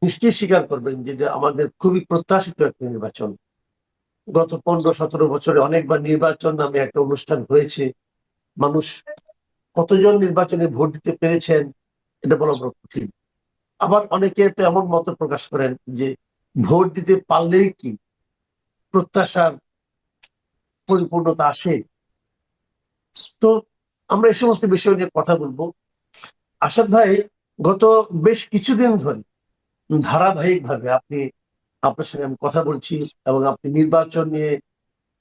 নিশ্চয়ই স্বীকার করবেন যে এটা আমাদের খুবই প্রত্যাশিত একটা নির্বাচন। গত 15-17 বছরে অনেকবার নির্বাচন নামে একটা অনুষ্ঠান হয়েছে। মানুষ কতজন নির্বাচনে ভোট দিতে পেরেছেন এটা বলা বড় কঠিন। আবার অনেকে তো এমন মত প্রকাশ করেন যে ভোট দিতে পারলেই কি প্রত্যাশার পরিপূর্ণতা আসে। তো আমরা এই সমস্ত বিষয় নিয়ে কথা বলবো। আসাদ ভাই, গত বেশ কিছুদিন ধরে ধারাবাহিক ভাবে আপনার সঙ্গে আমি কথা বলছি, এবং আপনি নির্বাচন নিয়ে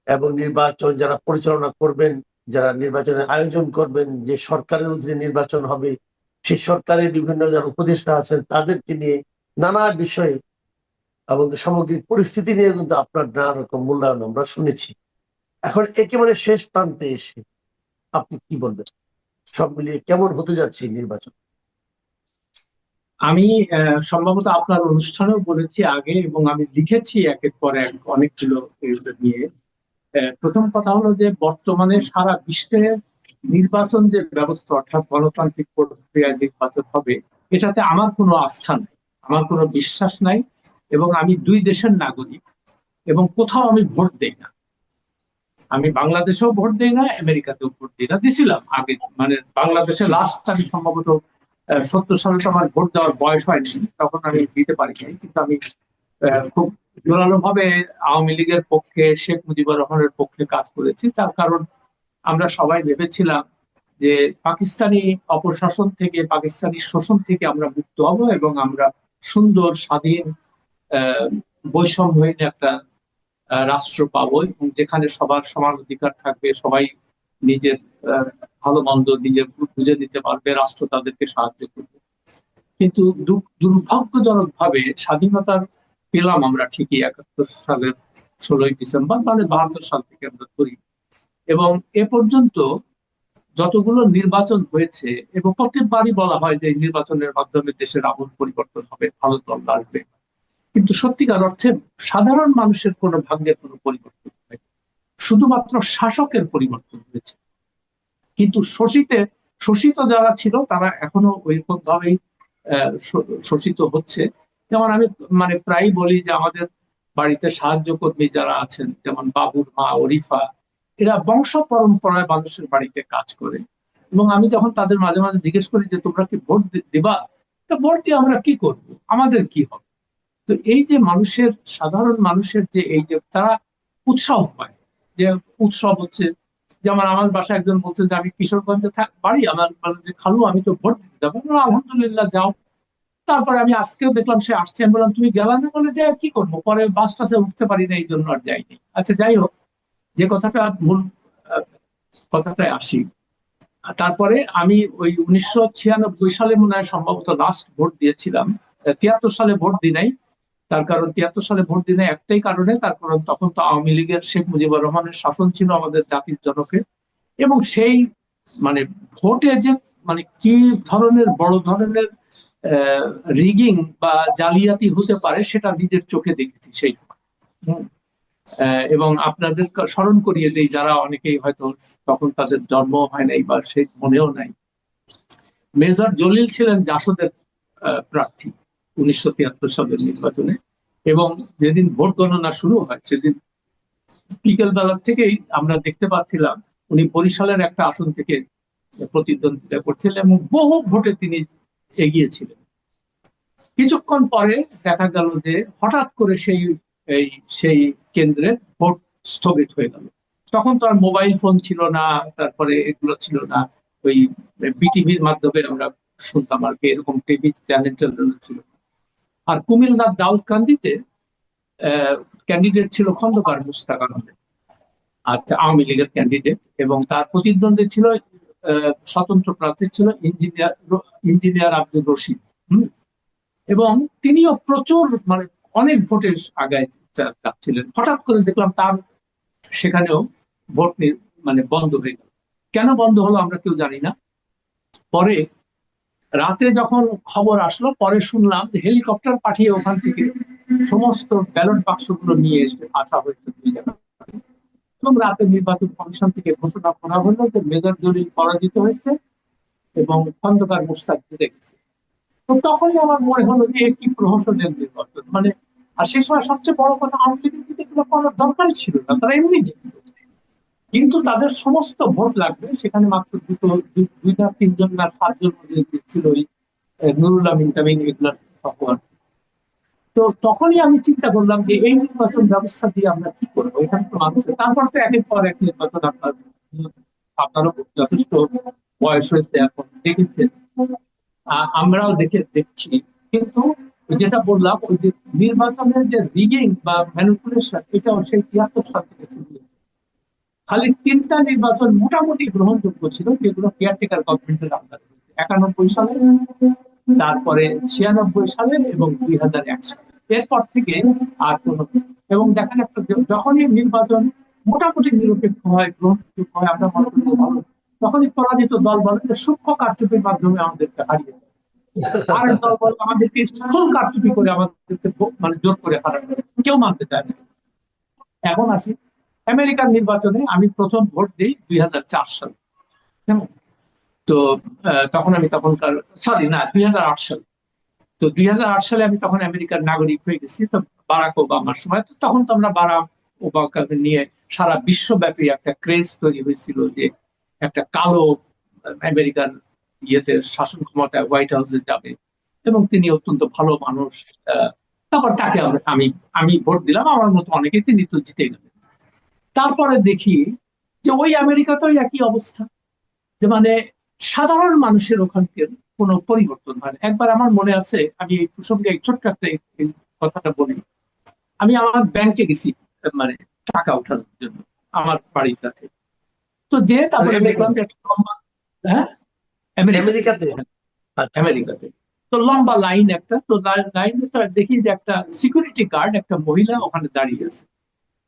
এবং নির্বাচন যারা পরিচালনা করবেন, যারা নির্বাচনের আয়োজন করবেন, যে সরকারের অধীনে নির্বাচন হবে, সেই সরকারের বিভিন্ন যারা উপদেষ্টা আছেন তাদেরকে নিয়ে নানা বিষয়ে এবং সামগ্রিক পরিস্থিতি নিয়ে কিন্তু আপনার নানা রকম মূল্যায়ন আমরা শুনেছি। এখন একেবারে শেষ প্রান্তে এসে আপনি কি বলবেন, সব মিলিয়ে কেমন হতে যাচ্ছে এই নির্বাচন? আমি সম্ভবত আপনার অনুষ্ঠানেও বলেছি আগে, এবং আমি লিখেছি একের পর এক অনেকগুলো এগুলো নিয়ে। প্রথম কথা হলো যে বর্তমানে সারা বিশ্বে নির্বাচন যে ব্যবস্থা, অর্থাৎ গণতান্ত্রিক প্রক্রিয়ায় নির্বাচন হবে, এটাতে আমার কোনো আস্থা নাই, আমার কোনো বিশ্বাস নাই। এবং আমি দুই দেশের নাগরিক, এবং কোথাও আমি ভোট দেই না। আমি বাংলাদেশেও ভোট দিই না, আমেরিকাতেও ভোট দিই না। দিছিলাম আগে, মানে বাংলাদেশে লাস্ট আমি সম্ভবত 70 সালে তো আমার ভোট দেওয়ার বয়স হয়নি, তখন আমি দিতে পারি নাই। কিন্তু আমি খুব জোরালো ভাবে আওয়ামী লীগের পক্ষে, শেখ মুজিবুর রহমানের পক্ষে কাজ করেছি। তার কারণ আমরা সবাই ভেবেছিলাম যে পাকিস্তানি অপশাসন থেকে, পাকিস্তানি শোষণ থেকে আমরা মুক্ত হব, এবং আমরা সুন্দর স্বাধীন আহ বৈষম্যহীন একটা রাষ্ট্র পাবো, এবং যেখানে সবার সমান অধিকার থাকবে, সবাই নিজের ভালো মন্দ নিজে বুঝে নিতে পারবে, রাষ্ট্র তাদেরকে সাহায্য করবে। কিন্তু দুর্ভাগ্যজনক ভাবে স্বাধীনতার পেলাম আমরা ঠিকই 71 সালের 16ই ডিসেম্বর, মানে 72 সাল থেকে আমরা ধরি। এবং এ পর্যন্ত যতগুলো নির্বাচন হয়েছে, এবং প্রত্যেকবারই বলা হয় যে নির্বাচনের মাধ্যমে দেশের আমূল পরিবর্তন হবে, ভালো দল আসবে, কিন্তু সত্যিকার অর্থে সাধারণ মানুষের কোনো ভাগ্যের কোনো পরিবর্তন হয়নি। শুধুমাত্র শাসকের পরিবর্তন হয়েছে। কিন্তু শোষিত যারা ছিল তারা এখনো ওইরকম ভাবেই শোষিত হচ্ছে। যেমন আমি মানে প্রায় বলি যে আমাদের বাড়িতে সাহায্য কর্মী যারা আছেন, যেমন বাবুর মা অরিফা, এরা বংশ পরম্পরায় মানুষের বাড়িতে কাজ করে। এবং আমি যখন তাদের মাঝে মাঝে জিজ্ঞেস করি যে তোমরা কি ভোট দিবা, তো ভোট দিয়ে আমরা কি করব, আমাদের কি হবে? তো এই যে মানুষের, সাধারণ মানুষের যে এই যে তারা উৎসাহ পায়, যে উৎসব হচ্ছে। যেমন আমার বাসায় একজন বলছে যে আমি কিশোরগঞ্জে বাড়ি, আমার বলে যে খালু আমি তো ভোট দিতে যাবো। আলহামদুলিল্লাহ, যাও। তারপরে আমি আজকেও দেখলাম সে আসছে, আমি বললাম তুমি গেলা না, বলে যে কি করবো, পরে বাস টাসে উঠতে পারি না, এই জন্য আর যাইনি। আচ্ছা, যাই হোক, যে কথাটা মূল আহ, কথাটায় আসি। তারপরে আমি ওই 1996 সালে মনে হয় সম্ভবত লাস্ট ভোট দিয়েছিলাম। 73 সালে ভোট দিই নাই। তার কারণ 73 সালে ভোট দিনে একটাই কারণে, তার কারণ তখন তো আওয়ামী লীগের শেখ মুজিবুর রহমানের শাসন ছিল আমাদের জাতির জনকে। এবং সেই মানে ভোটে যে মানে কি ধরনের বড় ধরনের রিগিং বা জালিয়াতি হতে পারে সেটা নিজের চোখে দেখেছি সেই সময়। হুম। এবং আপনাদের স্মরণ করিয়ে দেই, যারা অনেকেই হয়তো তখন তাদের জন্ম হয় নাই বা সে মনেও নাই। মেজর জলিল ছিলেন জাসদের প্রার্থী 1973 সালের নির্বাচনে। এবং যেদিন ভোট গণনা শুরু হয় সেদিন বিকেল বেলা থেকেই আমরা দেখতে পাচ্ছিলাম উনি বরিশালের একটা আসন থেকে প্রতিদ্বন্দ্বিতা করছিলেন, এবং বহু ভোটে তিনি এগিয়েছিলেন। কিছুক্ষণ পরে দেখা গেল যে হঠাৎ করে এই সেই কেন্দ্রে ভোট স্থগিত হয়ে গেল। তখন তো আর মোবাইল ফোন ছিল না, তারপরে এগুলো ছিল না। ওই বিটিভির মাধ্যমে আমরা শুনতাম আর কি, এরকম টিভি চ্যানেল ছিল। আর কুমিল্লার দাউদকান্দিতে ক্যান্ডিডেট ছিল খন্দকার মুস্তাক আহমেদ, আচ্ছা, আওয়ামী লীগের ক্যান্ডিডেট। এবং তার প্রতিদ্বন্দ্বী ছিল স্বতন্ত্র প্রার্থী ছিল ইঞ্জিনিয়ার আব্দুর রশিদ। হম। এবং তিনিও প্রচুর মানে অনেক ভোটের আগায় যাচ্ছিলেন। হঠাৎ করে দেখলাম তার সেখানেও ভোট মানে বন্ধ হয়ে গেল। কেন বন্ধ হলো আমরা কেউ জানি না। পরে রাতে যখন খবর আসলো, পরে শুনলাম যে হেলিকপ্টার পাঠিয়ে ওখান থেকে সমস্ত ব্যালট বাক্সগুলো নিয়ে এসে আসা হয়েছে দুই জায়গায়। এবং রাতে নির্বাচন কমিশন থেকে ঘোষণা করা হলো যে মেজর জলিল পরাজিত হয়েছে এবং খন্দকার মোশতাক জিতে গেছে। তো তখনই আমার মনে হলো যে কি প্রহসনের নির্বাচন, মানে আর সেই সময় সবচেয়ে বড় কথা আওয়ামী লীগের দিকে এগুলো করার দরকারই ছিল না, তারা এমনি জিতত। কিন্তু তাদের সমস্ত ভোট লাগবে, সেখানে মাত্র দুইটা তিনজন না সাতজন ছিল ওই নুরুল আমিন টামিন এগুলার তখন। তো তখনই আমি চিন্তা করলাম যে এই নির্বাচন ব্যবস্থা দিয়ে আমরা কি করবো, এখানে তো মানুষের তারপর তো একের পর এক নির্বাচন আপনারও যথেষ্ট বয়স হয়েছে, এখন দেখেছেন, আমরাও দেখছি। কিন্তু যেটা বললাম ওই যে নির্বাচনের যে রিগিং বা ম্যানিপুলেশন, এটাও সেই ৭৩ সাল থেকে শুরু হয়েছে। খালি তিনটা নির্বাচন মোটামুটি গ্রহণযোগ্য ছিল, যেগুলো কেয়ারটেকার গভর্নমেন্টের আন্ডারে, ৯১ সালে, তারপরে ৯৬ সালে এবং ২০০১ সালে। এরপর থেকে আর কোনো, এবং দেখেন একটা যখনই নির্বাচন মোটামুটি নিরপেক্ষ হয়, গ্রহণযোগ্য হয়, আমরা মনে করি ভালো, তখনই পরাজিত দল বলে যে সূক্ষ্ম কারচুপির মাধ্যমে আমাদেরকে হারিয়ে দেয়। আরেক দল বলে আমাদেরকে স্থূল কারচুপি করে আমাদেরকে মানে জোর করে হারানো, কেউ মানতে চায় না। এখন আসি আমেরিকার নির্বাচনে। আমি প্রথম ভোট দিই ২০০৪ সালে, কেমন? তো তখন আমি তখনকার, সরি না, ২০০৮ সাল। তো ২০০৮ সালে আমি তখন আমেরিকার নাগরিক হয়ে গেছি। তো বারাক ওবামার সময়, তো তখন তো আমরা বারাক ওবামাকে নিয়ে সারা বিশ্বব্যাপী একটা ক্রেজ তৈরি হয়েছিল যে একটা কালো আমেরিকান ইয়েতে শাসন ক্ষমতায় হোয়াইট হাউসে যাবে, এবং তিনি অত্যন্ত ভালো মানুষ। তারপর তাকে আমি আমি ভোট দিলাম, আমার মতো অনেকে, তিনি তো জিতে গেলেন। তারপরে দেখি যে ওই আমেরিকাতেও একই অবস্থা, যে মানে সাধারণ মানুষের ওখানকার কোনো পরিবর্তন হয় না। একবার আমার মনে আছে, আমি এই প্রসঙ্গে এই ছোট্ট একটা এই কথাটা বলি। আমি আমার ব্যাংকে গেছি মানে টাকা উঠানোর জন্য আমার বাড়ির কাছে। তো যে তারপরে দেখলাম যে একটা লম্বা, হ্যাঁ, আমেরিকাতে? আচ্ছা। আমেরিকাতে তো লম্বা লাইন একটা, তো লাইনে তো দেখি যে একটা সিকিউরিটি গার্ড, একটা মহিলা ওখানে দাঁড়িয়ে আছে।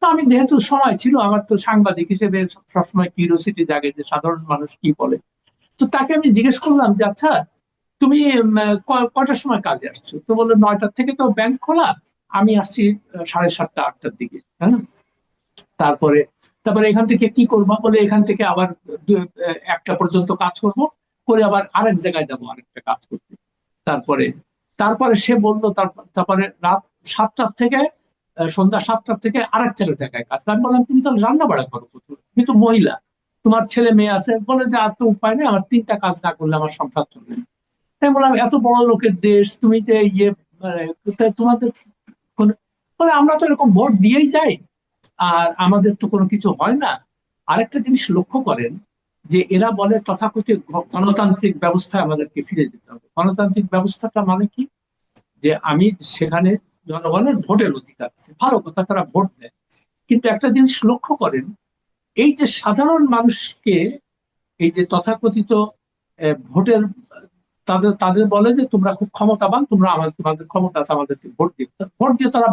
তো আমি, যেহেতু সময় ছিল, আমার তো সাংবাদিক হিসেবে সবসময় কিউরিওসিটি জাগে যে সাধারণ মানুষ কি বলে। তো তাকে আমি জিজ্ঞেস করলাম যে আচ্ছা, তুমি কয়টার সময় কাজে আসছো? তো বললো ৯টার থেকে তো ব্যাংক খোলা, আমি আসছি ৭:৩০ ৮টার দিকে। হ্যাঁ, তারপরে তারপরে এখান থেকে কি করবো? বলে এখান থেকে আবার ১টা পর্যন্ত কাজ করব, করে আবার আরেক জায়গায় যাবো আরেকটা কাজ করতে। তারপরে তারপরে সে বললো তারপরে রাত ৭টার থেকে সন্ধ্যা ৭টার থেকে আরেক জায়গায় কাজ। আমি বললাম তুমি তাহলে রান্না বাড়া করো প্রচুর, তুমি তো মহিলা, তোমার ছেলে মেয়ে আছে। বলে যে আর তো উপায় নেই, আমার ৩টা কাজ না করলে আমার সংসার চলবে না। আমি বললাম এত বড় লোকের দেশ, তুমি যে ইয়ে মানে, তোমাদের বলে আমরা তো এরকম ভোট দিয়েই যাই, আর আমাদের তো কোনো কিছু হয় না। আরেকটা জিনিস লক্ষ্য করেন, যে এরা বলে তথাকথিত গণতান্ত্রিক ব্যবস্থায় আমাদেরকে ফিরে যেতে হবে। গণতান্ত্রিক ব্যবস্থাটা মানে কি? যে আমি সেখানে জনগণের ভোটের অধিকার আছে, ভালো কথা, তারা ভোট দেয়। কিন্তু একটা জিনিস লক্ষ্য করেন, এই যে সাধারণ মানুষকে, এই যে তথাকথিত ভোটের, তাদের তাদের বলে যে তোমরা খুব ক্ষমতাবান, তোমরা আমাদের, তোমাদের ক্ষমতা আছে, আমাদেরকে ভোট দিতে। ভোট দিয়ে তারা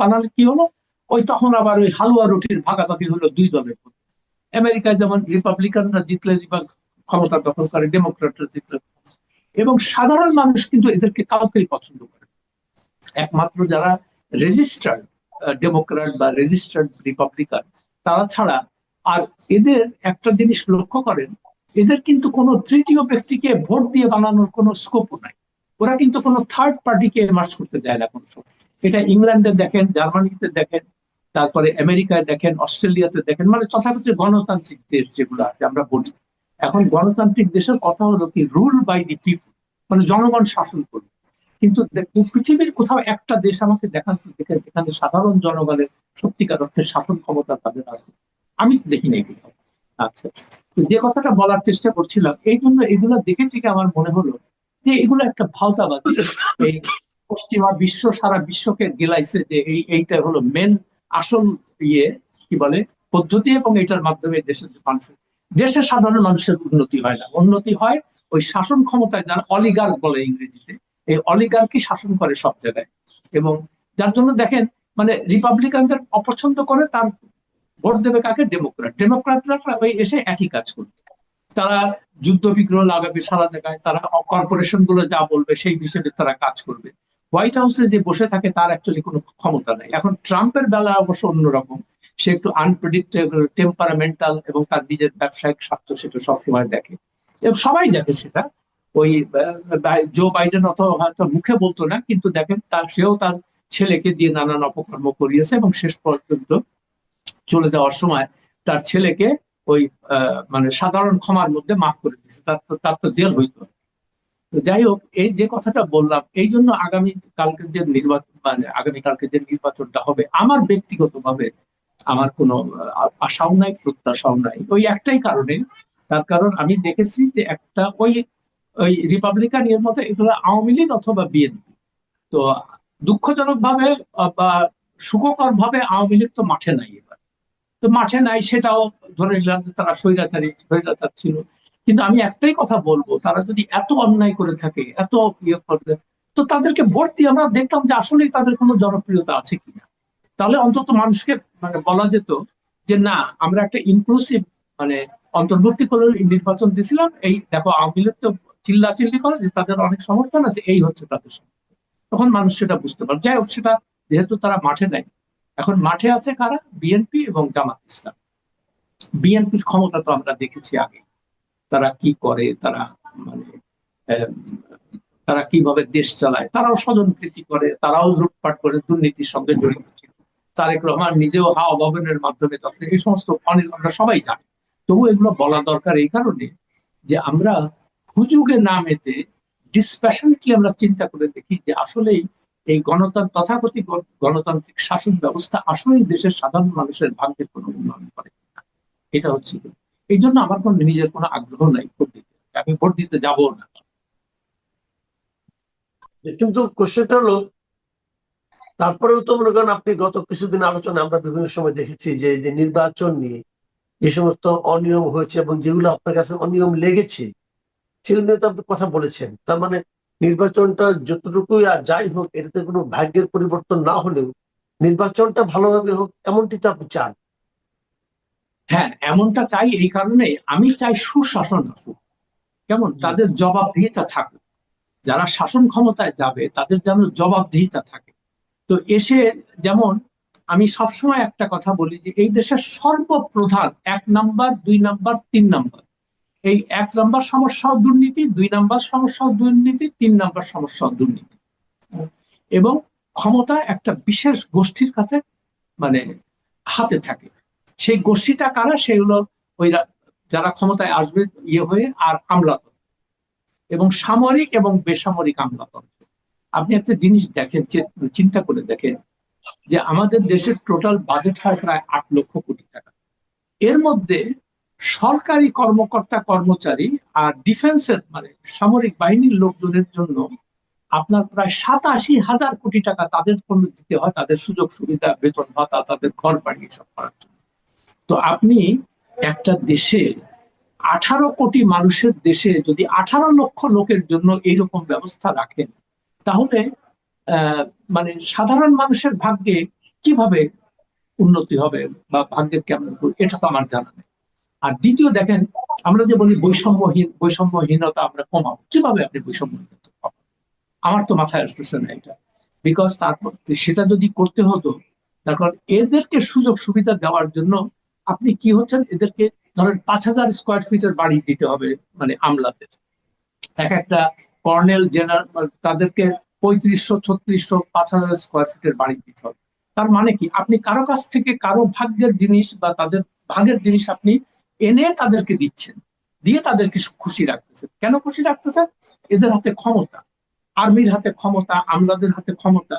বানালে কি হলো? ওই তখন আবার ওই হালুয়া রুটির ভাগাভাগি হলো দুই দলের মধ্যে। আমেরিকায় যেমন রিপাবলিকানরা জিতলে ক্ষমতা দখল করে, ডেমোক্রেটরা জিতলে। এবং সাধারণ মানুষ কিন্তু এদেরকে কাউকেই পছন্দ করে, একমাত্র যারা রেজিস্টার্ড ডেমোক্রেট বা রেজিস্টার্ড রিপাবলিকান, তারা ছাড়া। আর এদের একটা জিনিস লক্ষ্য করেন, এদের কিন্তু কোনো তৃতীয় ব্যক্তিকে ভোট দিয়ে বানানোর কোনো স্কোপও নাই। ওরা কিন্তু কোনো থার্ড পার্টিকে মার্চ করতে দেয় না কোনো সময়। এটা ইংল্যান্ডে দেখেন, জার্মানিতে দেখেন, তারপরে আমেরিকায় দেখেন, অস্ট্রেলিয়াতে দেখেন, মানে তথাকথিত গণতান্ত্রিক দেশ যেগুলো আছে আমরা বলি। এখন গণতান্ত্রিক দেশের কথা হলো কি, রুল বাই দি পিপল, মানে জনগণ শাসন করবে। কিন্তু পৃথিবীর কোথাও একটা দেশ আমাকে দেখান যেখানে সাধারণ জনগণের সত্যিকার অর্থে শাসন ক্ষমতা তাদের আছে? আমি দেখি নাই কোথাও। আচ্ছা, যে কথাটা বলার চেষ্টা করছিলাম, এই জন্য এগুলো দেখে থেকে আমার মনে হলো যে এগুলো একটা ভাওতাবাদ। এই পশ্চিমা বিশ্ব সারা বিশ্বকে গেলাইছে যে এইটা হলো মেন আসল ইয়ে, কি বলে, পদ্ধতি, এবং এটার মাধ্যমে দেশের সাধারণ মানুষের উন্নতি হয় না, উন্নতি হয় ওই শাসন ক্ষমতায় যারা অলিগার্ক বলে ইংরেজিতে, এই অলিগার্কি শাসন করে সব জায়গায়। এবং যার জন্য দেখেন, মানে রিপাবলিকানদের অপছন্দ করে, তার ভোট দেবে কাকে? ডেমোক্রাটরা ওই এসে একই কাজ করবে। তারা যুদ্ধ বিগ্রহ লাগাবে সারা জায়গায়, তারা কর্পোরেশন গুলো যা বলবে সেই বিষয়ে তারা কাজ করবে। হোয়াইট হাউসে যে বসে থাকে তার অ্যাকচুয়ালি কোনো ক্ষমতা নাই। এখন ট্রাম্পের বেলা অবশ্য অন্যরকম, সে একটু আনপ্রেডিক্টেবল, টেম্পারামেন্টাল, এবং তার নিজের ব্যবসায়িক স্বার্থ সেটা সবসময় দেখে, এবং সবাই দেখে সেটা। ওই জো বাইডেন অথবা হয়তো মুখে বলতো না, কিন্তু দেখেন সেও তার ছেলেকে দিয়ে নানান অপকর্ম করিয়েছে এবং শেষ পর্যন্ত চলে যাওয়ার সময় তার ছেলেকে ওই মানে সাধারণ ক্ষমার মধ্যে মাফ করে দিয়েছে, তার তো জেল হইতো। তো যাই হোক, এই যে কথাটা বললাম এই জন্য আগামী কালকে যে নির্বাচন, মানে আগামীকালকে যে নির্বাচনটা হবে, আমার ব্যক্তিগতভাবে আমার কোনো আশাও নাই, প্রত্যাশাও নাই, ওই একটাই কারণে। তার কারণ আমি দেখেছি যে একটা ওই ওই রিপাবলিকান এর মতো এগুলো আওয়ামী লীগ অথবা বিএনপি। তো দুঃখজনক ভাবে বা সুখকর ভাবে আওয়ামী লীগ তো মাঠে নাই এবার। তো মাঠে নাই সেটাও ধরে নিলাম যে তারা স্বৈরাচার ছিল। কিন্তু আমি একটাই কথা বলবো, তারা যদি এত অন্যায় করে থাকে, এত ইয়ে করে, তো তাদেরকে ভোট দিয়ে আমরা দেখতাম যে আসলেই তাদের কোনো জনপ্রিয়তা আছে কিনা। তাহলে অন্তত মানুষকে মানে বলা যেত যে না, আমরা একটা ইনক্লুসিভ মানে অন্তর্বর্তী করে নির্বাচন দিছিলাম, এই দেখো আওয়ামী লীগ তো চিল্লাচিল্লি করে যে তাদের অনেক সমর্থন আছে, এই হচ্ছে তাদের সমর্থন। তখন মানুষ সেটা বুঝতে পারে। যাই হোক, সেটা যেহেতু তারা মাঠে নাই, এখন মাঠে আছে কারা? বিএনপি এবং জামাত ইসলাম। বিএনপির ক্ষমতা তো আমরা দেখেছি আগে, তারা কি করে, তারা মানে আহ, তারা কিভাবে দেশ চালায়, তারাও স্বজনপ্রীতি করে, তারাও লুটপাট করে, দুর্নীতির সঙ্গে জড়িত ছিল। তারেক রহমান নিজেও হাওয়া ভবনের মাধ্যমে তখন এই সমস্ত অনিল আমরা সবাই জানি। তবু এগুলো বলা দরকার এই কারণে যে আমরা হুজুগে না মেতে ডিসপ্যাশনেটলি আমরা চিন্তা করে দেখি যে আসলেই এই তথাকথিত গণতান্ত্রিক শাসন ব্যবস্থা আসলেই দেশের সাধারণ মানুষের ভাগ্যের কোনো উন্নয়ন করে কিনা। এটা হচ্ছে এই জন্য আমার কোনো নিজের কোনো আগ্রহ নাই ভোট দিতে, আমি ভোট দিতে যাবো না। কিন্তু কোশ্চেনটা হলো, তারপরেও তো মনে করেন আপনি গত কিছুদিন আলোচনা আমরা বিভিন্ন সময় দেখেছি যে যে নির্বাচন নিয়ে যে সমস্ত অনিয়ম হয়েছে এবং যেগুলো আপনার কাছে অনিয়ম লেগেছে সেগুলো নিয়ে তো আপনি কথা বলেছেন। তার মানে নির্বাচনটা যতটুকুই আর যাই হোক, এটাতে কোনো ভাগ্যের পরিবর্তন না হলেও নির্বাচনটা ভালোভাবে হোক, এমনটি তো আপনি চান। হ্যাঁ, এমনটা চাই এই কারণে, আমি চাই সুশাসন আসুক। কেমন, জি। তাদের জবাবদিহিতা থাকুক। যারা শাসন ক্ষমতায় যাবে তাদের যেন জবাবদিহিতা থাকে। তো এসে যেমন আমি সবসময় একটা কথা বলি যে এই দেশের সর্বপ্রধান 1 নাম্বার, 2 নাম্বার, 3 নাম্বার, এই 1 নাম্বার সমস্যা দুর্নীতি, 2 নাম্বার সমস্যা দুর্নীতি, 3 নাম্বার সমস্যা দুর্নীতি। এবং ক্ষমতা একটা বিশেষ গোষ্ঠীর কাছে মানে হাতে থাকে। সেই গোষ্ঠীটা কারা? সেগুলো ওই যারা ক্ষমতায় আসবে ইয়ে হয়ে, আর আমলাতন্ত্র এবং সামরিক এবং বেসামরিক আমলাতন্ত্র। আপনি একটা জিনিস দেখেন, চিন্তা করে দেখেন যে আমাদের দেশের টোটাল বাজেট হয় প্রায় 8 লক্ষ কোটি টাকা। এর মধ্যে সরকারি কর্মকর্তা কর্মচারী আর ডিফেন্সের মানে সামরিক বাহিনীর লোকজনের জন্য আপনার প্রায় 87,000 কোটি টাকা তাদের জন্য দিতে হয়, তাদের সুযোগ সুবিধা, বেতন ভাতা, তাদের ঘর বাড়ি সব করার জন্য। তো আপনি একটা দেশে 18 কোটি মানুষের দেশে যদি 18 লক্ষ লোকের জন্য এইরকম ব্যবস্থা রাখেন, তাহলে মানে সাধারণ মানুষের ভাগ্যে কিভাবে উন্নতি হবে বা ভাগ্যের কেমন, এটা তো আমার জানা নেই। আর দ্বিতীয় দেখেন, আমরা যে বলি বৈষম্যহীনতা আমরা কমাবো, কিভাবে আপনি বৈষম্যহীনতা কমাবেন? আমার তো মাথায় আসতেছে না এটা। বিকজ তারপর সেটা যদি করতে হতো, তারপর এদেরকে সুযোগ সুবিধা দেওয়ার জন্য আপনি কি হচ্ছেন, এদেরকে ধরেন 5,000 স্কোয়ার ফিটের বাড়ি দিতে হবে মানে আমলাদের। এক একটা কর্নেল জেনারেল তাদেরকে 3500, 3600, 5,000 স্কোয়ার ফিটের বাড়ি দিতে হবে। তার মানে কি, আপনি কারো কাছ থেকে কারো ভাগ্যের জিনিস বা তাদের ভাগের জিনিস আপনি এনে তাদেরকে দিচ্ছেন, দিয়ে তাদেরকে খুশি রাখতেছেন। কেন খুশি রাখতেছেন? এদের হাতে ক্ষমতা, আর্মির হাতে ক্ষমতা, আমলাদের হাতে ক্ষমতা।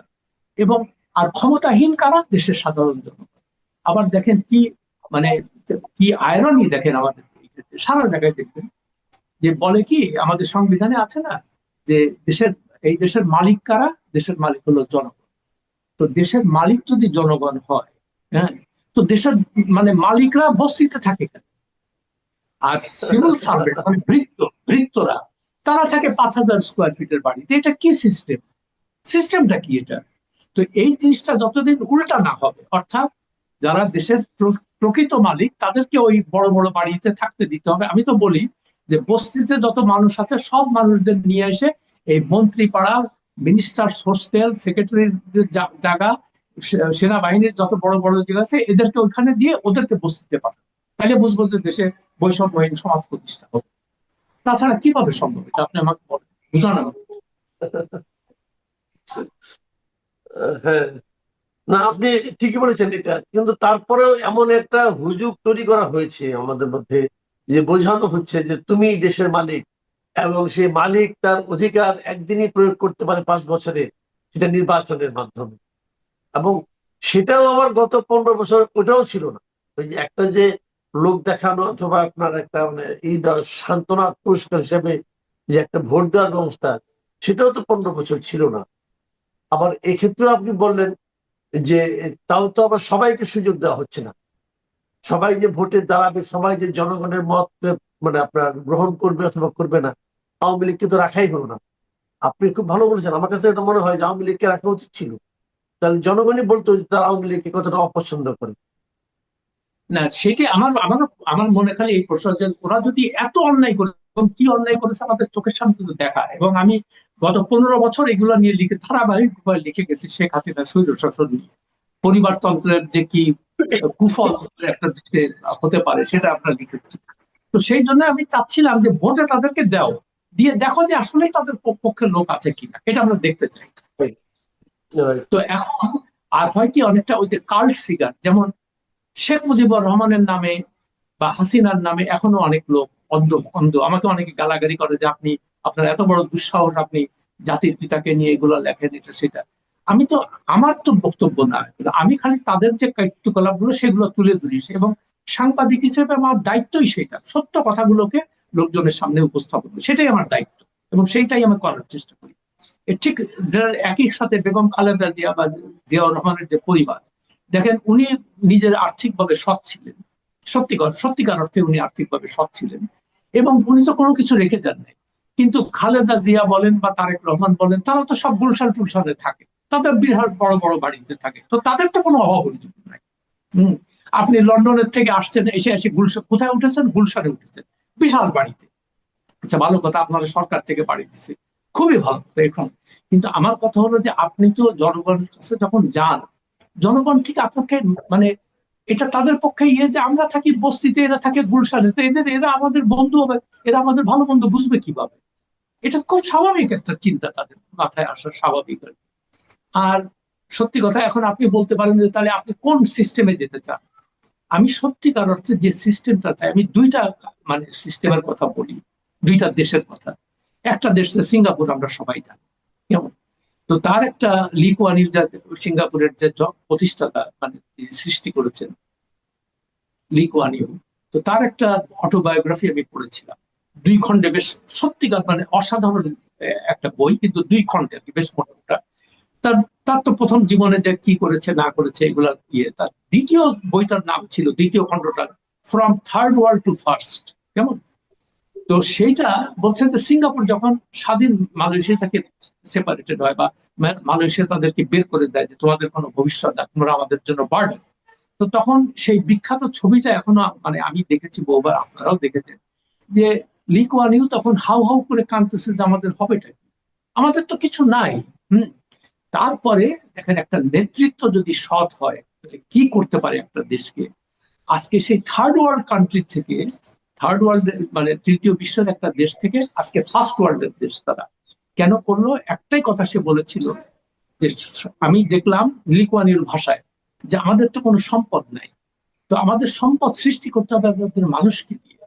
এবং আর ক্ষমতাহীন কারা? দেশের সাধারণ জনগণ। আবার দেখেন কি মানে কি আয়রনি, দেখেন আমাদের সারা জায়গায় দেখবেন যে বলে কি আমাদের সংবিধানে আছে না যে এই দেশের মালিক কারা? দেশের মালিক হলো জনগণ। তো দেশের মালিক যদি জনগণ হয়, হ্যাঁ, তো দেশের মানে মালিকরা বস্তিতে থাকে কেন? আর সিভিল সার্ভেন্ট মানে ভৃত্যরা তারা থাকে 5,000 স্কোয়ার ফিটের বাড়িতে। এটা কি সিস্টেম? সিস্টেমটা কি এটা? তো এই জিনিসটা যতদিন উল্টা না হবে, অর্থাৎ যারা দেশের প্রকৃত মালিক তাদেরকে ওই বড় বড় বাড়িতে থাকতে দিতে হবে। আমি তো বলি যে বস্তিতে যত মানুষ আছে সব মানুষদের নিয়ে এসে এই মন্ত্রী পাড়া, মিনিস্টার হোস্টেল, সেক্রেটারির জায়গা, সেনাবাহিনীর যত বড় বড় জায়গা আছে এদেরকে ওইখানে দিয়ে ওদেরকে বস্তিতে পাঠাবে। তাহলে বুঝবো যে দেশে বৈষম্যহীন সমাজ প্রতিষ্ঠা হবে। তাছাড়া কিভাবে সম্ভব? এটা আপনি আমাকে বুঝান আমাকে। হ্যাঁ, না আপনি ঠিকই বলেছেন এটা, কিন্তু তারপরেও এমন একটা হুজুগ তৈরি করা হয়েছে আমাদের মধ্যে, যে বোঝানো হচ্ছে যে তুমি দেশের মালিক, এবং সেই মালিক তার অধিকার একদিনই প্রয়োগ করতে পারে 5 বছরে, সেটা নির্বাচনের মাধ্যমে। এবং সেটাও আবার গত 15 বছর ওটাও ছিল না। ওই যে একটা যে লোক দেখানো অথবা আপনার একটা মানে এই সান্ত্বনা পুরস্কার হিসেবে যে একটা ভোট দেওয়ার ব্যবস্থা, সেটাও তো 15 বছর ছিল না। আবার এক্ষেত্রে আপনি বললেন যে তাও তো আবার সবাইকে সুযোগ দেওয়া হচ্ছে না। সবাই যে ভোটে দাঁড়াবে, সবাই যে জনগণের মত মানে আপনার গ্রহণ করবে অথবা করবে না, আওয়ামী লীগকে তো রাখাই হলো না। আপনি খুব ভালো বলেছেন, আমার কাছে এটা মনে হয় যে আওয়ামী লীগকে রাখা উচিত ছিল। তাহলে জনগণই বলতো যে তারা আওয়ামী লীগকে কতটা অপছন্দ করে। না, সেটি আমার আমার আমার মনে খালি এই প্রশ্ন যে ওরা যদি এত অন্যায় করে, এবং কি অন্যায় করেছে আমাদের চোখের সামনে কিন্তু দেখা, এবং আমি গত 15 বছর এগুলো নিয়ে লিখে ধারাবাহিকভাবে লিখে গেছি শেখ হাসিনা স্বৈর শাসন নিয়ে, পরিবারতন্ত্রের যে কি কুফল একটা দেশে হতে পারে সেটা আমরা লিখেছি। তো সেই জন্য আমি চাচ্ছিলাম যে ভোটে তাদেরকে দাও, দিয়ে দেখো যে আসলেই তাদের পক্ষে লোক আছে কিনা, এটা আমরা দেখতে চাই। তো এখন আর হয় কি, অনেকটা ওই যে কাল্ট ফিগার, যেমন শেখ মুজিবুর রহমানের নামে বা হাসিনার নামে এখনো অনেক লোক অন্ধ অন্ধ। আমাকে অনেকে গালাগালি করে যে আপনি, আপনার এত বড় দুঃসাহস, আপনি জাতির পিতাকে নিয়ে এগুলো লেখেন, এটা সেটা। আমি তো, আমার তো বক্তব্য না, আমি খালি তাদের যে কার্যকলাপ গুলো সেগুলো তুলে ধরি, এবং সাংবাদিক হিসেবে আমার দায়িত্বই সেটা, সত্য কথাগুলোকে লোকজনের সামনে উপস্থাপন করি, সেটাই আমার দায়িত্ব, এবং সেইটাই আমি করার চেষ্টা করি। ঠিক একই সাথে বেগম খালেদা জিয়া বা জিয়াউর রহমানের যে পরিবার, দেখেন উনি নিজের আর্থিকভাবে সৎ ছিলেন, সত্যিকার অর্থে উনি আর্থিকভাবে সৎ ছিলেন, এবং উনি তো কোনো কিছু রেখে যান নাই। কিন্তু খালেদা জিয়া বলেন বা তারেক রহমান বলেন, তারা তো সব গুলশান টুলশানে থাকে, তাদের বিরাট বড় বড় বাড়িতে থাকে, তো তাদের তো কোনো অভাব অভিযোগ নাই। হম। আপনি লন্ডনের থেকে আসছেন, এসে এসে গুলশান কোথায় উঠেছেন? গুলশানে উঠেছেন, বিশাল বাড়িতে। আচ্ছা, ভালো কথা, আপনারা সরকার থেকে বাড়ি দিচ্ছে, খুবই ভালো কথা এখন। কিন্তু আমার কথা হলো যে আপনি তো জনগণের কাছে যখন যান, জনগণ ঠিক আপনাকে মানে, এটা তাদের পক্ষে ইয়ে যে আমরা থাকি বস্তিতে, এরা থাকে গুলশানে, তো এরা আমাদের বন্ধু হবে, এরা আমাদের ভালো মন্দ বুঝবে কিভাবে? এটা খুব স্বাভাবিক একটা চিন্তা তাদের মাথায় আসা, স্বাভাবিক আর কি। আর সত্যি কথা, এখন আপনি বলতে পারেন যে তাহলে আপনি কোন সিস্টেমে যেতে চান। আমি সত্যিকার অর্থে যে সিস্টেমটা চাই, আমি দুইটা মানে সিস্টেমের কথা বলি, দুইটা দেশের কথা। একটা দেশ সিঙ্গাপুর, আমরা সবাই জানি কেমন। তো তার একটা লি কুয়ান ইউ, সিঙ্গাপুরের যে প্রতিষ্ঠাতা মানে সৃষ্টি করেছেন লি কুয়ান ইউ, তো তার একটা অটোবায়োগ্রাফি আমি পড়েছিলাম, 2 খণ্ডে, বেশ সত্যিকার মানে অসাধারণ একটা বই, কিন্তু 2 খণ্ডে আর কি, বেশ মোটা। তার তার তো প্রথম জীবনে যে কি করেছে না করেছে এগুলা ইয়ে, তার দ্বিতীয় বইটার নাম ছিল, দ্বিতীয় খণ্ডটার, from third world to first, কেমন। তো সেইটা বলছেন যে সিঙ্গাপুর যখন স্বাধীন মালয়েশিয়া থেকে সেপারেটেড হয়, বা মালয়েশিয়া তাদেরকে বের করে দেয় যে তোমাদের কোনো ভবিষ্যৎ না, তোমরা আমাদের জন্য বার্ডেন। তো তখন সেই বিখ্যাত ছবিটা এখনো মানে আমি দেখেছি বহুবার, আপনারাও দেখেছেন, যে লি কুয়ান ইউ তখন হাউ হাউ করে কাঁদতেছে যে আমাদের হবেটা কি? আমাদের তো কিছু নাই। হম। তারপরে দেখেন, একটা নেতৃত্ব যদি সৎ হয় তাহলে কি করতে পারে একটা দেশকে। আজকে সেই থার্ড ওয়ার্ল্ড কান্ট্রি থেকে, থার্ড ওয়ার্ল্ড মানে তৃতীয় বিশ্বের একটা দেশ থেকে আজকে ফার্স্ট ওয়ার্ল্ডের দেশ তারা কেন করলো? একটাই কথা সে বলেছিল, যে আমি দেখলাম লি কুয়ান ইউর ভাষায়, যে আমাদের তো কোনো সম্পদ নাই, তো আমাদের সম্পদ সৃষ্টি করতে হবে আমাদের মানুষকে দিয়ে।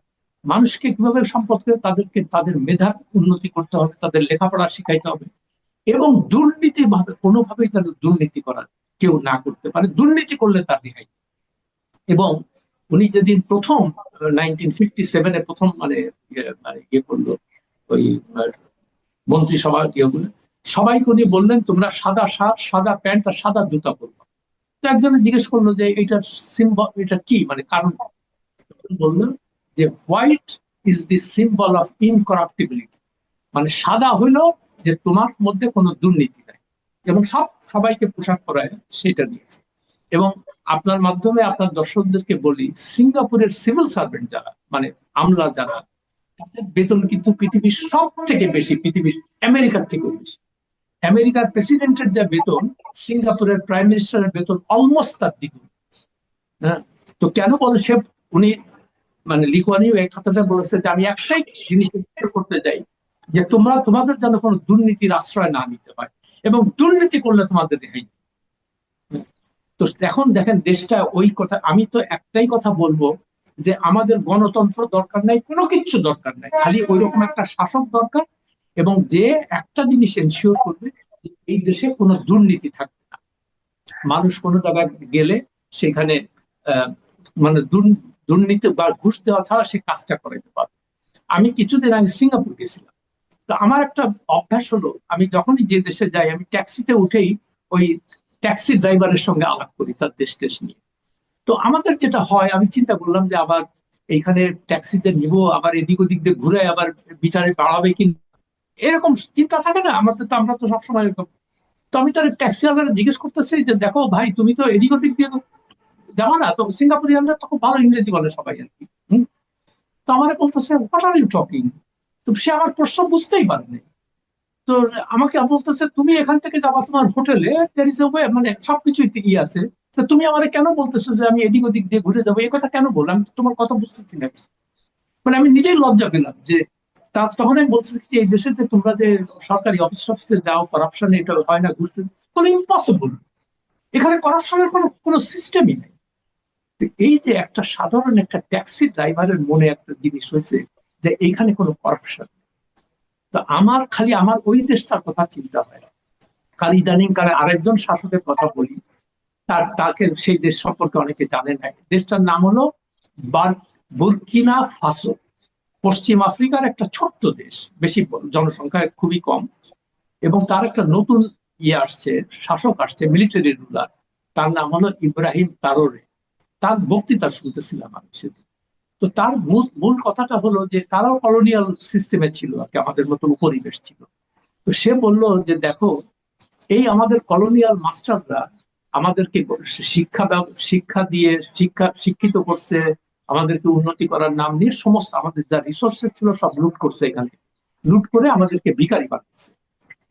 মানুষকে কিভাবে সম্পদ করে? তাদেরকে তাদের মেধার উন্নতি করতে হবে, তাদের লেখাপড়া শিখাইতে হবে, এবং দুর্নীতি ভাবে কোনোভাবেই তাদের দুর্নীতি করার কেউ না করতে পারে, দুর্নীতি করলে তার রেহাই। এবং উনি যেদিন প্রথম 1957-এ প্রথম মানে ইয়ে করলো, ওই মন্ত্রিসভা ইয়ে করলো, সবাইকে উনি বললেন তোমরা সাদা শার্ট, সাদা প্যান্ট আর সাদা জুতা পরবো। তো একজনে জিজ্ঞেস করলো যে এটার সিম্বল, এটা কি মানে কারণ? বললো যে white is the symbol of incorruptibility, মানে সাদা হইলো যে তোমার মধ্যে কোনো দুর্নীতি নাই, এবং সবাইকে পোশাক পরায় সেটা নিয়েছে। এবং আপনার মাধ্যমে আপনার দর্শকদেরকে বলি, সিঙ্গাপুরের সিভিল সার্ভেন্ট যারা মানে আমলা যারা, তাদের বেতন কিন্তু পৃথিবীর সব থেকে বেশি, পৃথিবীর আমেরিকার থেকে বেশি। আমেরিকার প্রেসিডেন্টের যা বেতন, সিঙ্গাপুরের প্রাইম মিনিস্টারের বেতন অলমোস্ট তার দ্বিগুণ। হ্যাঁ। তো কেন বলে সে, উনি মানে লি কুয়ান ইউ এই কথাটা বলেছে যে আমি একটাই জিনিস করতে চাই, যে তোমরা তোমাদের যেন কোনো দুর্নীতির আশ্রয় না নিতে হয়, এবং দুর্নীতি করলে তোমাদের রেহাই নেই। তো এখন দেখেন দেশটা ওই কথা, আমি তো একটাই কথা বলবো যে আমাদের গণতন্ত্র দরকার নাই, কোনো কিছু দরকার নাই, খালি ওইরকম একটা শাসক দরকার, এবং যে একটা জিনিস এনশিওর করবে যে এই দেশে কোনো দুর্নীতি থাকবে না। মানুষ কোনো জায়গায় গেলে সেখানে আহ, মানে দুর্নীতি বা ঘুষ দেওয়া ছাড়া সে কাজটা করাইতে পারবে। আমি কিছুদিন আগে সিঙ্গাপুর গেছিলাম। তো আমার একটা অভ্যাস হলো, আমি যখনই যে দেশে যাই আমি ট্যাক্সিতে উঠেই ওই ট্যাক্সি ড্রাইভারের সঙ্গে আলাপ করি তার দেশ টেশ নিয়ে। তো আমাদের যেটা হয়, আমি চিন্তা করলাম যে আবার এইখানে ট্যাক্সিতে নিব, আবার এদিক ওদিক দিয়ে ঘুরে আবার বিচারে বাড়াবে কি, এরকম চিন্তা থাকে না আমাদের, তো আমরা তো সবসময় এরকম। তো আমি তার ট্যাক্সি ওয়ালাকে জিজ্ঞেস করতেছি যে দেখো ভাই, তুমি তো এদিক ওদিক দিয়ে যাবা না, তো সিঙ্গাপুরিয়ানরা তো খুব ভালো ইংরেজি বলে সবাই আর কি। তো আমারে বলতেছে হোয়াট আর ইউ টকিং। তো সে আমার প্রশ্ন বুঝতেই পারেনি। তো আমাকে বলতেছে তুমি এখান থেকে যাবা তোমার হোটেলে, there is a way, মানে সবকিছুই ঠিকই আছে, তো তুমি আমারে কেন বলতেছো যে আমি এদিক ওদিক দিয়ে ঘুরে যাবো, এই কথা কেন বললাম, আমি তো তোমার কথা বুঝতেছি না। মানে আমি নিজেই লজ্জা পেলাম যে তার, তখন আমি বলছি যে এই দেশে যে তোমরা যে সরকারি অফিস টফিসে যাও, করাপশন এটা হয় না, ঘুষ বলে ইম্পসিবল, এখানে করাপশনের কোনো কোনো সিস্টেমই নেই। তো এই যে একটা সাধারণ একটা ট্যাক্সি ড্রাইভারের মনে একটা জিনিস হয়েছে যে এইখানে কোনো করাপশন, তো আমার খালি আমার ওই দেশটার কথা চিন্তা হয়। কাল ইদানিং কালে আরেকজন শাসকের কথা বলি, তাকে সেই দেশ সম্পর্কে অনেকে জানেন না। দেশটার নাম হলো বুরকিনা ফাসো। পশ্চিম আফ্রিকার একটা ছোট্ট দেশ, বেশি জনসংখ্যা খুবই কম, এবং তার একটা নতুন আসছে, শাসক আসছে, মিলিটারি রুলার। তার নাম হলো ইব্রাহিম তারোরে। তার বক্তৃতা শুনতেছিলাম আমি সেদিন। তো তার মূল মূল কথাটা হলো যে তারাও কলোনিয়াল সিস্টেমে ছিল আর কি, আমাদের মতো উপনিবেশ ছিল। তো সে বলল যে দেখো, এই আমাদের কলোনিয়াল মাস্টাররা আমাদেরকে শিক্ষা শিক্ষা দিয়ে শিক্ষিত করছে, আমাদেরকে উন্নতি করার নাম নিয়ে সমস্ত আমাদের যা রিসোর্সেস ছিল সব লুট করছে, এখানে লুট করে আমাদেরকে ভিখারি বানাচ্ছে।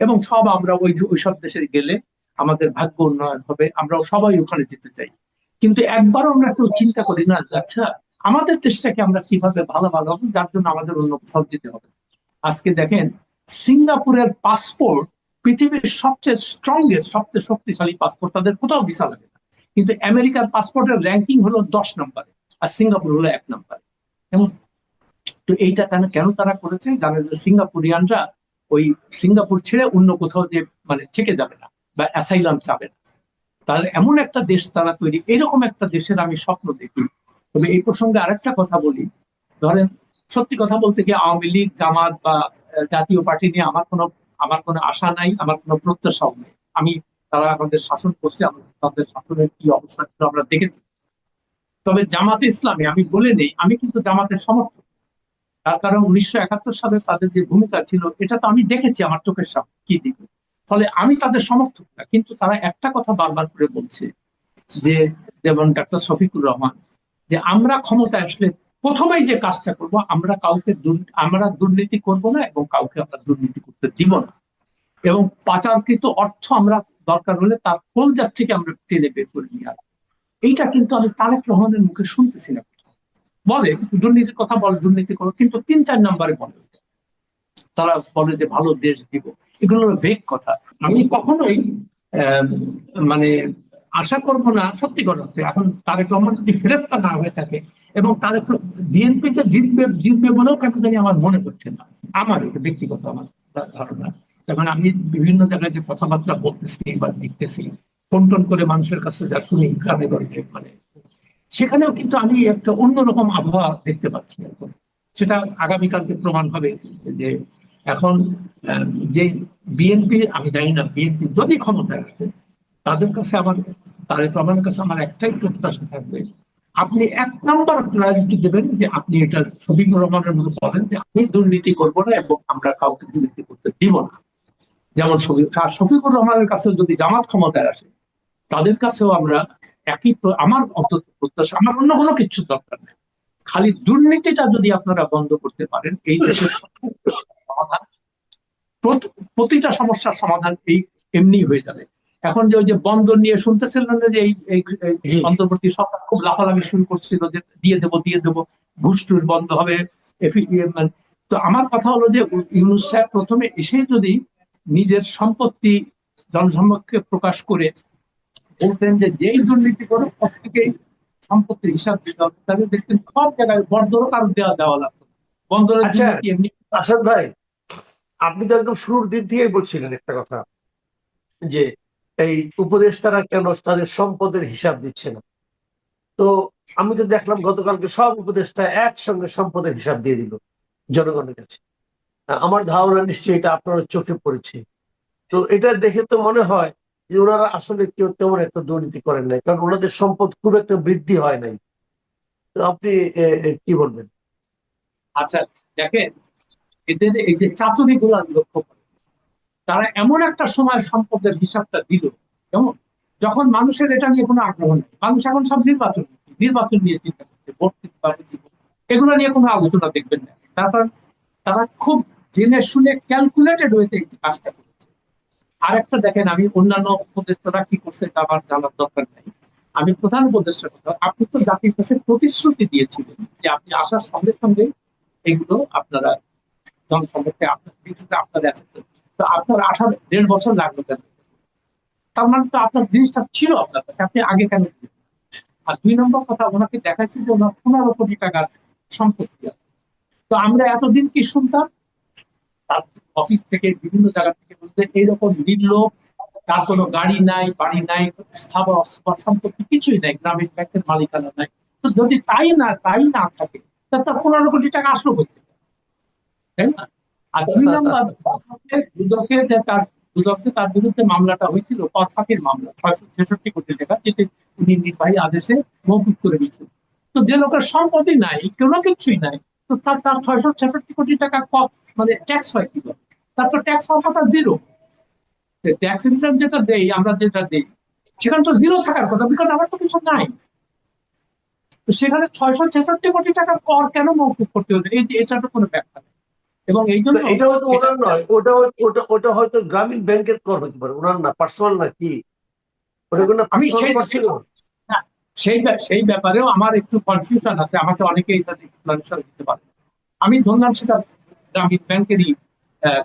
এবং সব আমরা ওইসব দেশে গেলে আমাদের ভাগ্য উন্নয়ন হবে, আমরাও সবাই ওখানে যেতে চাই। কিন্তু একবারও আমরা কেউ চিন্তা করি না আচ্ছা আমাদের দেশটাকে আমরা কিভাবে ভালো ভালো হবে, যার জন্য আমাদের অন্য কোথাও যেতে হবে। আজকে দেখেন, সিঙ্গাপুরের পাসপোর্ট পৃথিবীর সবচেয়ে স্ট্রংগেস্ট, সবচেয়ে শক্তিশালী পাসপোর্ট, তাদের কোথাও ভিসা লাগে না। কিন্তু আমেরিকার পাসপোর্টের র্যাঙ্কিং হলো 10 নম্বরে, আর সিঙ্গাপুর হলো 1 নম্বরে। তো এইটা কেন কেন তারা করেছে, জানে যে সিঙ্গাপুরিয়ানরা ওই সিঙ্গাপুর ছেড়ে অন্য কোথাও যে মানে থেকে যাবে না বা অ্যাসাইলাম চাবে না। তাহলে এমন একটা দেশ তারা তৈরি, এরকম একটা দেশের আমি স্বপ্ন দেখি। তবে এই প্রসঙ্গে আরেকটা কথা বলি, ধরেন সত্যি কথা বলতে গিয়ে আওয়ামী লীগ, জামাত বা জাতীয় পার্টি নিয়ে আমার কোনো আশা নাই, আমার কোনো প্রত্যাশাও নেই। আমি, তারা আমাদের শাসন করছে, আমাদের তাদের শাসনের কি অবস্থা ছিল আমরা দেখেছি। তবে জামাতে ইসলামী আমি বলে নেই, আমি কিন্তু জামাতের সমর্থক। তার কারণ 1971 সালে তাদের যে ভূমিকা ছিল এটা তো আমি দেখেছি আমার চোখের সামনে কি দিকে। ফলে আমি তাদের সমর্থক না, কিন্তু তারা একটা কথা বারবার করে বলছে যে, যেমন ডাক্তার শফিকুর রহমান, যে আমরা ক্ষমতায় আসলে প্রথমেই যে কাজটা করব, আমরা দুর্নীতি করব না এবং কাউকে আমরা দুর্নীতি করতে দিব না, এবং পাচারকৃত অর্থ আমরা দরকার হলে তার কলজার থেকে আমরা টেনে বের করে নিয়ে আসবো। এইটা কিন্তু আমি তারেক রহমানের মুখে শুনতেছি না। বলে দুর্নীতির কথা, বলে দুর্নীতি করো, কিন্তু 3-4 নম্বরে বলে। তারা বলে যে ভালো দেশ দিব, এগুলো ভেগ কথা। আমি কখনোই আহ, মানে আশা করবো না, সত্যি কথা হচ্ছে এখন তারেক রহমান যদি ফেরেস্তা না হয়ে থাকে, এবং তারেক বিএনপি যে জিতবে জিতবে বলেও কেন জানি আমার মনে হচ্ছে না। আমার এটা ব্যক্তিগত আমার ধারণা। এখন আমি বিভিন্ন জায়গায় যে কথাবার্তা বলতেছি বা দেখতেছি, ফোন টোন করে মানুষের কাছে যা শুনি গ্রামে গঞ্জে, মানে সেখানেও কিন্তু আমি একটা অন্যরকম আবহাওয়া দেখতে পাচ্ছি এখন। সেটা আগামীকালকে প্রমাণ হবে যে এখন যে বিএনপি, আমি জানি না বিএনপি যদি ক্ষমতায় আসে, তাদের কাছে আমার, তাদের প্রমাণের কাছে আমার একটাই প্রত্যাশা থাকবে, আপনি 1 নম্বর প্রায়োরিটি দেবেন যে আপনি এটা শফিকুর রহমানের মতো বলেন যে আমি দুর্নীতি করবো না এবং আমরা কাউকে দুর্নীতি করতে দিব না। যেমন শফিকুর রহমানের কাছে যদি জামাত ক্ষমতায় আসে, তাদের কাছেও আমরা একই আমার অন্তত প্রত্যাশা, আমার অন্য কোনো কিছু দরকার নেই, খালি দুর্নীতিটা যদি আপনারা বন্ধ করতে পারেন, এই দেশের সমাধান, প্রতিটা সমস্যার সমাধান এই এমনি হয়ে যাবে। এখন যে ওই যে বন্দর নিয়ে শুনতেছিলেন না যে এই জি। অন্তর্বর্তী সরকার খুব লাফালাফি শুরু করছিল যে দিয়ে দেবো ঘুষ টুস বন্ধ হবে। তো আমার কথা হলো যে ইউনূস সাহেব প্রথমে এসে যদি নিজের সম্পত্তি জনসম্মুখে প্রকাশ করে বলতেন যে যেই দুর্নীতি করে প্রত্যেকেই সম্পত্তির হিসাব দিতে হবে, তাহলে দেখতেন সব জায়গায় বন্দরও কারো দেওয়া লাগতো না। বন্দরের আচ্ছা, দুর্নীতি এমনি। আসাদ ভাই, আপনি তো একদম শুরুর দিক দিয়েই বলছিলেন একটা কথা, যে এই উপদেষ্টারা কেন তাদের সম্পদের হিসাব দিচ্ছে না। তো আমি তো দেখলাম গতকালকে সব উপদেষ্টা একসঙ্গে সম্পদের হিসাব দিয়ে দিল জনগণের কাছে। আমার ধারণা নিশ্চয়ই এটা আপনার চোখে পড়েছে। তো এটা দেখে তো মনে হয় যে ওনারা আসলে কেউ তেমন একটা দুর্নীতি করেন নাই, কারণ ওনাদের সম্পদ খুব একটা বৃদ্ধি হয় নাই। তো আপনি কি বলবেন? আচ্ছা, দেখেন, এদের এই যে চাতুরি গুলা লক্ষ্য করে তারা এমন একটা সময় সম্পদের হিসাবটা দিল, যেমন যখন মানুষের এটা নিয়ে কোনো আগ্রহ নেই, মানুষ এখন সব নির্বাচন নিয়ে চিন্তা করছে, ভোট দিতে পারবে কি করবে, এগুলো নিয়ে কোনো আলোচনা দেখবেন না। তারপর তারা খুব জেনে শুনে ক্যালকুলেটেড ওয়েতে এই কাজটা করেছে। আর একটা দেখেন, আমি অন্যান্য উপদেষ্টারা কি করছে এটা আমার জানার দরকার নাই, আমি প্রধান উপদেষ্টার কথা, আপনি তো জাতির কাছে প্রতিশ্রুতি দিয়েছিলেন যে আপনি আসার সঙ্গে সঙ্গে এগুলো আপনারা জনসম্মুখে আপনার বিরুদ্ধে আপনার অ্যাসেট। তো আপনার 1.5 বছর লাগলো কেন? তার মানে তো আপনার জিনিসটা ছিল আপনার কাছে, আপনি আগে কেন দিলেন? আর 2 নম্বর কথা, ওনাকে দেখাচ্ছি যে ওনার 15 কোটি টাকার সম্পত্তি আছে। তো আমরা এতদিন কি শুনতাম, তার অফিস থেকে বিভিন্ন জায়গা থেকে বলতে এইরকম নির্লোভ, তার কোনো গাড়ি নাই, বাড়ি নাই, স্থাবর অস্থাবর সম্পত্তি কিছুই নাই, গ্রামীণ ব্যাংকের মালিকানা নাই। তো যদি তাই না থাকে, তাহলে তার 15 কোটি টাকা আসলো কোথা থেকে, তাই না? আর 2 নম্বর, দুদকে যে তার বিরুদ্ধে মামলাটা হয়েছিল, কর ফাঁকির মামলা, 666 কোটি টাকা, যেটি উনি নির্বাহী আদেশে মৌকুব করে দিয়েছেন। তো যে লোকের সম্পত্তি নাই, কোনো কিছুই নাই, তো তার 666 কোটি টাকা মানে ট্যাক্স হয় কি করে? তার তো ট্যাক্স হওয়ার কথা জিরো। ট্যাক্স রিটার্ন যেটা দেই আমরা, যেটা দেই, সেখানে তো জিরো থাকার কথা, বিকজ আমার তো কিছু নাই। তো সেখানে 666 কোটি টাকার কর কেন মৌকুব করতে হলো, এই যে এটার তো কোনো ব্যাখ্যা নেই। এবং এই তো জন্য এটা হয়তো এটা, ওনার নয়, ওটা হয়তো গ্রামীণ ব্যাংকের কর হতে পারে, ওনার না, পার্সোনাল না কি? ওটা কোনো আমি পার্সোনাল সেই কর ছিল? হ্যাঁ, সেই ব্যাপারেও আমার একটু কনফিউশন আছে, আমাকে অনেকে এটা এক্সপ্লেনেশন দিতে পারে। আমি ধরলাম সেটা গ্রামীণ ব্যাংকেরই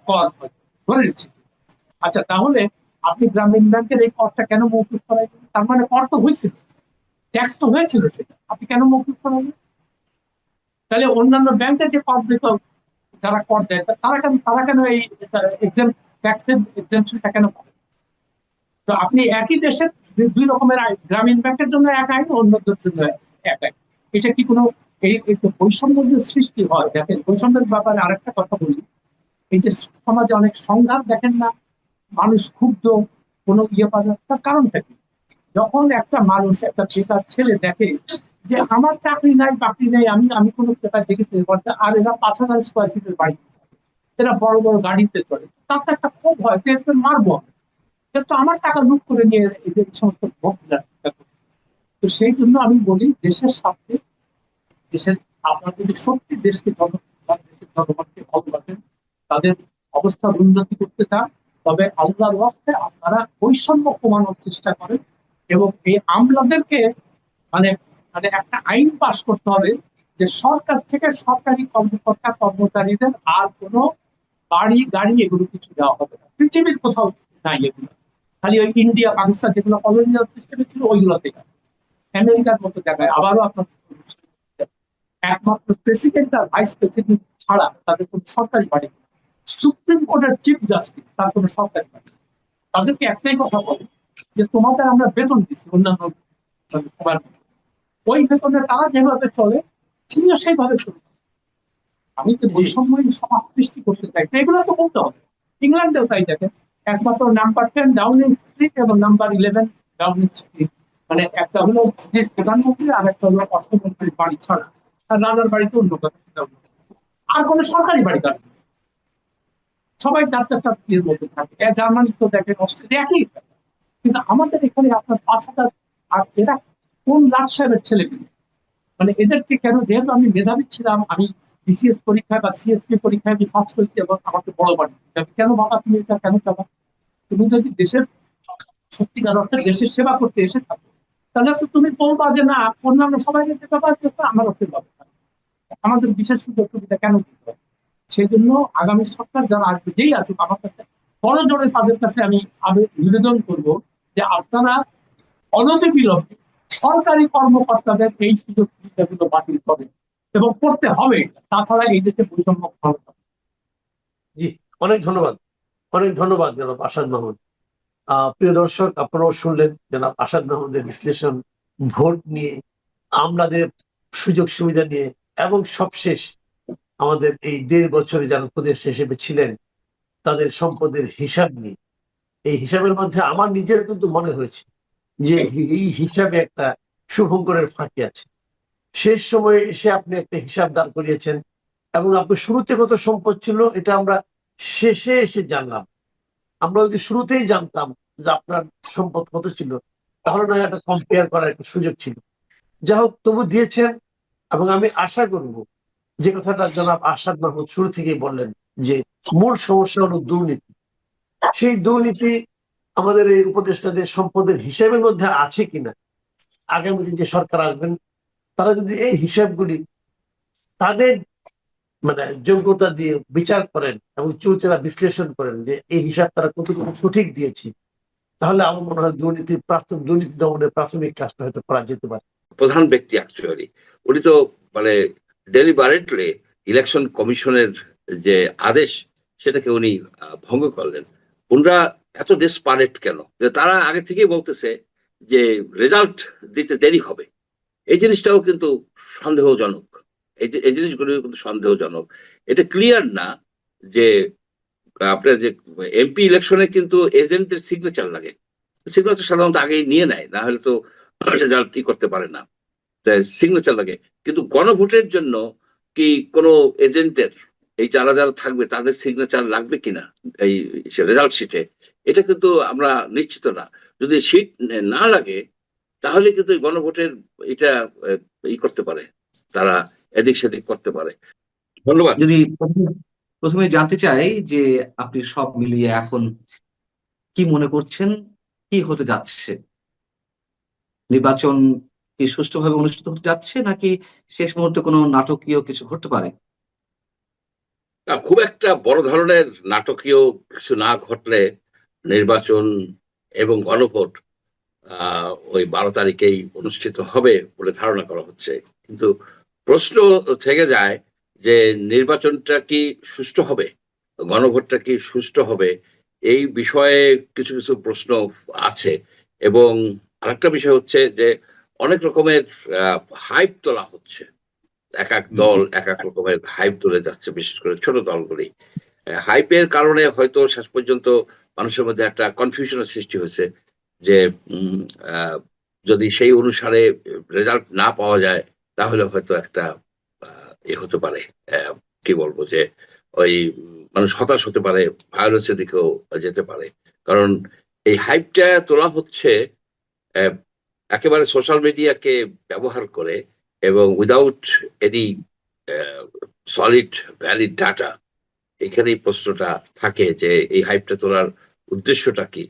কর ধরে নিচ্ছি। আচ্ছা, তাহলে আপনি গ্রামীণ ব্যাংকের এই করটা কেন মৌকুব করাইলেন? তার মানে কর তো হয়েছিল, ট্যাক্স তো হয়েছিল, সেটা আপনি কেন মৌকুব করাইলেন? তাহলে অন্যান্য ব্যাংকে যে কর দিত, যারা কর দেয়, তারা কেন এই এক্সাম, ট্যাক্সের এক্সামশনটা কেন পাবে? তো আপনি একই দেশের দুই রকমের আইন, গ্রামীণ ব্যাংকের জন্য এক আইন, অন্যদের জন্য এক আইন। এটা কি কোনো এই তো বৈষম্য যে সৃষ্টি হয়, দেখেন বৈষম্যের ব্যাপারে আরেকটা কথা বলি, এই যে সমাজে অনেক সংঘাত দেখেন না, মানুষ ক্ষুব্ধ, কোনো ইয়ে পাবে, তার কারণটা কি? যখন একটা মানুষ, একটা বেকার ছেলে দেখে যে আমার চাকরি নাই বাকরি নাই, আমি আমি কোনো পেপার দেখেছি, আর এরা 5,000 স্কোয়ার ফিটের বাড়ি, এরা বড় বড় গাড়িতে চলে, তার তো একটা ক্ষোভ হয় যে এদের মারবো আমি। তো আমার টাকা লুট করে নিয়ে এদের সমস্ত ভোট দেওয়ার চেষ্টা করে। তো সেই জন্য আমি বলি, দেশের স্বার্থে, দেশের, আপনার যদি সত্যি দেশকে দেশের জনগণকে ভালোবাসেন, তাদের অবস্থার উন্নতি করতে চান, তবে আল্লাহর ওয়াস্তে আপনারা বৈষম্য কমানোর চেষ্টা করেন। এবং এই আমলাদেরকে মানে মানে একটা আইন পাশ করতে হবে যে সরকার থেকে সরকারি কর্মকর্তা কর্মচারীদের আর কোনো বাড়ি গাড়ি এগুলো কিছু দেওয়া হবে না, পৃথিবীর কোথাও নাই এগুলো। খালি ওই ইন্ডিয়া পাকিস্তান যেগুলো কলোনিয়াল সিস্টেমে ছিল ওইগুলোতে, আমেরিকার মতো জায়গায় আবারও আপনার একমাত্র প্রেসিডেন্ট আর ভাইস প্রেসিডেন্ট ছাড়া তাদের কোনো সরকারি বাড়ি নেই। সুপ্রিম কোর্টের চিফ জাস্টিস, তার কোনো সরকারি বাড়ি নেই। তাদেরকে একটাই কথা বলে যে তোমাদের আমরা বেতন দিচ্ছি অন্যান্য সবার মতো। ওই বেতনে তারা যেভাবে চলে, তুমিও সেইভাবে চলবে। আমি যে জি। বৈষম্যহীন সমাজ সৃষ্টি করতে চাই, তো এগুলো তো বলতে হবে। ইংল্যান্ডেও তাই, দেখেন, একমাত্র নাম্বার 10 ডাউনিং স্ট্রিট এবং নাম্বার 11 ডাউনিং স্ট্রিট, মানে একটা হলো দেশ প্রধানমন্ত্রী আর একটা হলো অর্থমন্ত্রীর বাড়ি ছাড়া, আর রাজার বাড়িতে অন্য কথা, সেটা অন্য কথা। আর কোনো সরকারি বাড়ি কার নেই। সবাই যার যার ইয়ের মধ্যে থাকে। জার্মানি তো দেখেন, অস্ট্রেলিয়া একই ব্যাপার। কিন্তু আমাদের এখানে আপনার 5,000, আর এরা কোন লাট সাহেবের ছেলে মেয়ে, মানে এদেরকে কেন, যেহেতু আমি মেধাবী ছিলাম, আমি বিসিএস পরীক্ষায় বা সিএসপি পরীক্ষায় আমি ফার্স্ট হয়েছি এবং আমাকে বড় বাড়ি, কেন বাবা তুমি এটা কেন চাবা? তুমি যদি দেশের সত্যিকার অর্থে দেশের সেবা করতে এসে থাকো, তাহলে তো তুমি বলবা যে না, অন্যান্য সবাই যে ব্যবহার করছে আমারও সে ব্যবহার, আমাদের বিশেষ সুযোগ সুবিধা কেন দিতে হবে? সেই জন্য আগামী সরকার যারা আসবে, যেই আসুক, আমার কাছে বড় জোরে তাদের কাছে আমি নিবেদন করব যে আপনারা অনতিবিলম্বে সরকারি কর্মকর্তাদের এই সুযোগ সুবিধাগুলো বাতিল করেন, এবং করতে হবে, তাছাড়া এই দেশে বৈষম্য হবে না। জি, অনেক ধন্যবাদ, অনেক ধন্যবাদ জনাব আসাদ মাহমুদ। প্রিয় দর্শক, আপনারাও শুনলেন জনাব আসাদ মাহমুদের বিশ্লেষণ, ভোট নিয়ে, আমলাদের সুযোগ সুবিধা নিয়ে, এবং সবশেষ আমাদের এই 1.5 বছরে যারা উপদেষ্টা হিসেবে ছিলেন তাদের সম্পদের হিসাব নিয়ে। এই হিসাবের মধ্যে আমার নিজের কিন্তু মনে হয়েছে যে এই হিসাবে একটা শুভঙ্করের ফাঁকি আছে। শেষ সময়ে এসে আপনি একটা হিসাব দাঁড় করিয়েছেন, এবং আপনার শুরুতে কত সম্পদ ছিল এটা আমরা শেষে এসে জানলাম। আমরা যদি শুরুতেই জানতাম যে আপনার সম্পদ কত ছিল, তাহলে না একটা কম্পেয়ার করার একটা সুযোগ ছিল। যা হোক, তবু দিয়েছেন। এবং আমি আশা করব, যে কথাটা জনাব আসাদ মাহমুদ শুরু থেকেই বললেন, যে মূল সমস্যা হলো দুর্নীতি। সেই দুর্নীতি আমাদের এই উপদেষ্টাদের সম্পদের হিসাবের মধ্যে আছে কিনা, আগামী দিন যে সরকার আসবেন তারা যদি এই হিসাবগুলি তাদের মানে যোগ্যতা দিয়ে বিচার করেন এবং চুলচেরা বিশ্লেষণ করেন যে এই হিসাব তারা কতটুকু সঠিক দিয়েছে, তাহলে আমার মনে হয় দুর্নীতি দমনের প্রাথমিক কাজটা হয়তো করা যেতে পারে। প্রধান ব্যক্তি অ্যাকচুয়ালি উনি তো মানে ডেলিবারেটলি ইলেকশন কমিশনের যে আদেশ সেটাকে উনি ভঙ্গ করলেন। ওনারা এত ডেসপারেট কেন যে তারা আগে থেকেই বলতেছে যে রেজাল্ট দিতে দেরি হবে? এই জিনিসটাও কিন্তু সন্দেহজনক। এই জিনিসগুলো কিন্তু সন্দেহজনক। এটা ক্লিয়ার না যে আপনার যে এমপি ইলেকশনে কিন্তু এজেন্টদের সিগনেচার লাগে। সিগনেচার সাধারণত আগেই নিয়ে নেয়, না হলে তো রেজাল্ট করতে পারে না, সিগনেচার লাগে। কিন্তু গণভোটের জন্য কি কোনো এজেন্টের এই যারা যারা থাকবে তাদের সিগনেচার লাগবে কিনা এই রেজাল্ট শিটে, এটা কিন্তু আমরা নিশ্চিত না। যদি শিট না লাগে তাহলে কিন্তু গণভোটের এটা করতে পারে, তারা এদিক সেদিক করতে পারে। ধন্যবাদ। যদি প্রথমে জানতে চাই যে আপনি সব মিলিয়ে এখন কি মনে করছেন, কি হতে যাচ্ছে? নির্বাচন কি সুষ্ঠুভাবে অনুষ্ঠিত হতে যাচ্ছে, নাকি শেষ মুহূর্তে কোনো নাটকীয় কিছু ঘটতে পারে? খুব একটা বড় ধরনের নাটকীয় কিছু না ঘটলে নির্বাচন এবং গণভোট ওই 12 তারিখেই অনুষ্ঠিত হবে বলে ধারণা করা হচ্ছে। কিন্তু প্রশ্ন থেকে যায় যে নির্বাচনটা কি সুষ্ঠু হবে, গণভোটটা কি সুষ্ঠু হবে, এই বিষয়ে কিছু কিছু প্রশ্ন আছে। এবং আরেকটা বিষয় হচ্ছে যে অনেক রকমের হাইপ তোলা হচ্ছে, এক এক দল এক এক রকমের হাইপ তুলে যাচ্ছে, বিশেষ করে ছোট দলগুলি। হাইপের কারণে হয়তো শেষ পর্যন্ত মানুষের মধ্যে একটা কনফিউশনের সৃষ্টি হয়েছে যে যদি সেই অনুসারে রেজাল্ট না পাওয়া যায় তাহলে হয়তো একটা হতে পারে, কি বলবো, যে ওই মানুষ হতাশ হতে পারে, ভায়োলেন্সের দিকেও যেতে পারে। কারণ এই হাইপটা তোলা হচ্ছে একেবারে সোশ্যাল মিডিয়াকে ব্যবহার করে এবং without any solid valid data. এখানেই প্রশ্নটা থাকে যে এই হাইপটা তোলার উদ্দেশ্যটা কি।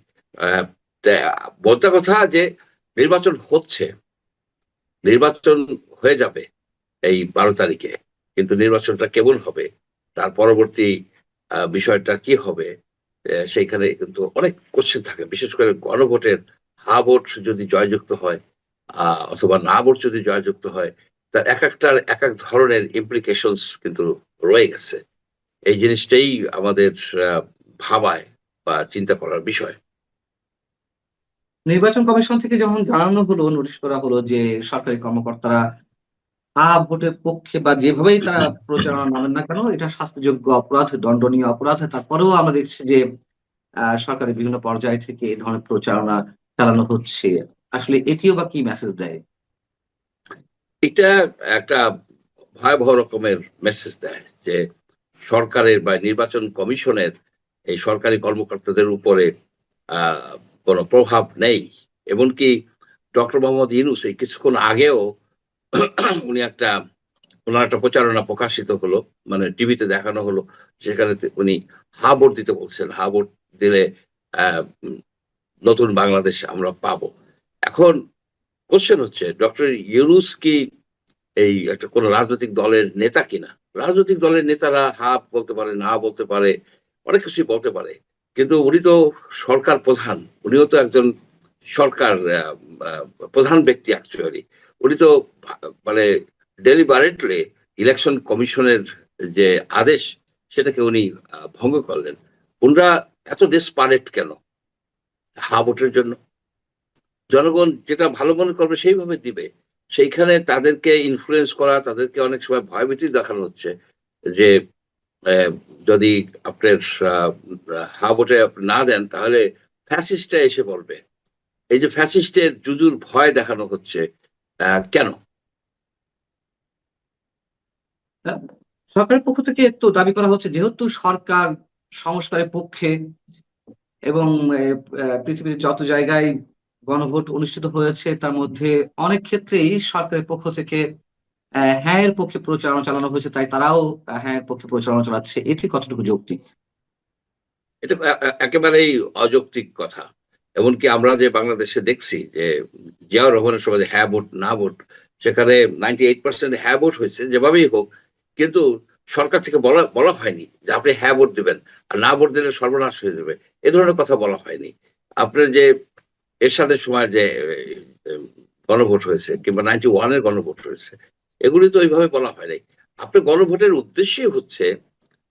বলতে কথা যে নির্বাচন হচ্ছে, নির্বাচন হয়ে যাবে এই 12 তারিখে, কিন্তু নির্বাচনটা কেমন হবে, তার পরবর্তী বিষয়টা কি হবে, সেইখানে কিন্তু অনেক কোশ্চেন থাকে। বিশেষ করে গণভোটের হা ভোট যদি জয়যুক্ত হয় অথবা না ভোট যদি জয়যুক্ত হয়, তার এক একটার এক এক ধরনের ইমপ্লিকেশনস কিন্তু রয়ে গেছে। এই জিনিসটাই আমাদের ভাবায় বা চিন্তা করার বিষয়। নির্বাচন কমিশন থেকে যখন জানানো হলো, নোটিশ করা হলো যে সরকারি কর্মকর্তারা ভোটের পক্ষে বা যেভাবেই তারা প্রচারণা নামেন না কেন, এটা শাস্তিযোগ্য অপরাধ, দণ্ডনীয় অপরাধ। তারপরেও আমরা দেখছি যে সরকারের বিভিন্ন পর্যায় থেকে এই ধরনের প্রচারণা চালানো হচ্ছে। আসলে এটিও বা কি মেসেজ দেয়? এটা একটা ভয়াবহ রকমের মেসেজ দেয় যে সরকারের বা নির্বাচন কমিশনের এই সরকারি কর্মকর্তাদের উপরে কোনো প্রভাব নেই। এমনকি ডক্টর মোহাম্মদ ইউনূস এই কিছুক্ষণ আগেও উনি ওনার একটা প্রচারণা প্রকাশিত হলো, মানে টিভিতে দেখানো হলো, সেখানে উনি হা ভোট দিতে বলছেন। হা ভোট দিলে নতুন বাংলাদেশ আমরা পাবো। এখন কোশ্চেন হচ্ছে ডক্টর ইউনূস কি এই একটা কোন রাজনৈতিক দলের নেতা কিনা? রাজনৈতিক দলের নেতারা হা বলতে পারে, না বলতে পারে, অনেক কিছুই বলতে পারে, কিন্তু উনি তো সরকার প্রধান, উনিও তো একজন সরকার প্রধান ব্যক্তি অ্যাকচুয়ালি। উনি তো মানে ডেলিবারেটলি ইলেকশন কমিশনের যে আদেশ সেটাকে উনি ভঙ্গ করলেন। উনরা এত ডেসপারেট কেন হা ভোটের জন্য? জনগণ যেটা ভালো মনে করবে সেইভাবে দিবে। সেইখানে তাদেরকে ইনফ্লুয়েন্স করা, তাদেরকে অনেক সময় ভয়ভীতি দেখানো হচ্ছে যে যদি আপনার হা ভোটে না দেন তাহলে ফ্যাসিস্টরা এসে পড়বে। এই যে ফ্যাসিস্টের জুজুর ভয় দেখানো হচ্ছে কেন? সরকারের পক্ষ থেকে তো দাবি করা হচ্ছে যেহেতু সরকার সংস্কারের পক্ষে এবং পৃথিবীর যত জায়গায় গণভোট অনুষ্ঠিত হয়েছে তার মধ্যে অনেক ক্ষেত্রেই সরকারের পক্ষ থেকে হ্যাঁ এর পক্ষে প্রচারণা চালানো হয়েছে, তাই তারাও হ্যাঁ এর পক্ষে প্রচারণা চালাচ্ছে। এটি কতটুকু যৌক্তিক? এটা একেবারেই অযৌক্তিক কথা। এমনকি আমরা যে বাংলাদেশে দেখছি যে জিয়াউর রহমানের সময় যে হ্যাঁ ভোট না ভোট, সেখানে 98% হ্যাঁ ভোট হয়েছে যেভাবেই হোক, কিন্তু সরকার থেকে বলা বলা হয়নি যে আপনি হ্যাঁ ভোট দিবেন আর না ভোট দিলে সর্বনাশ হয়ে যাবে, এ ধরনের কথা বলা হয়নি। আপনার যে এরশাদের সময় যে গণভোট হয়েছে কিংবা 91-এর গণভোট হয়েছে, এগুলি তো ওইভাবে বলা হয় নাই। আপনার গণভোটের উদ্দেশ্যই হচ্ছে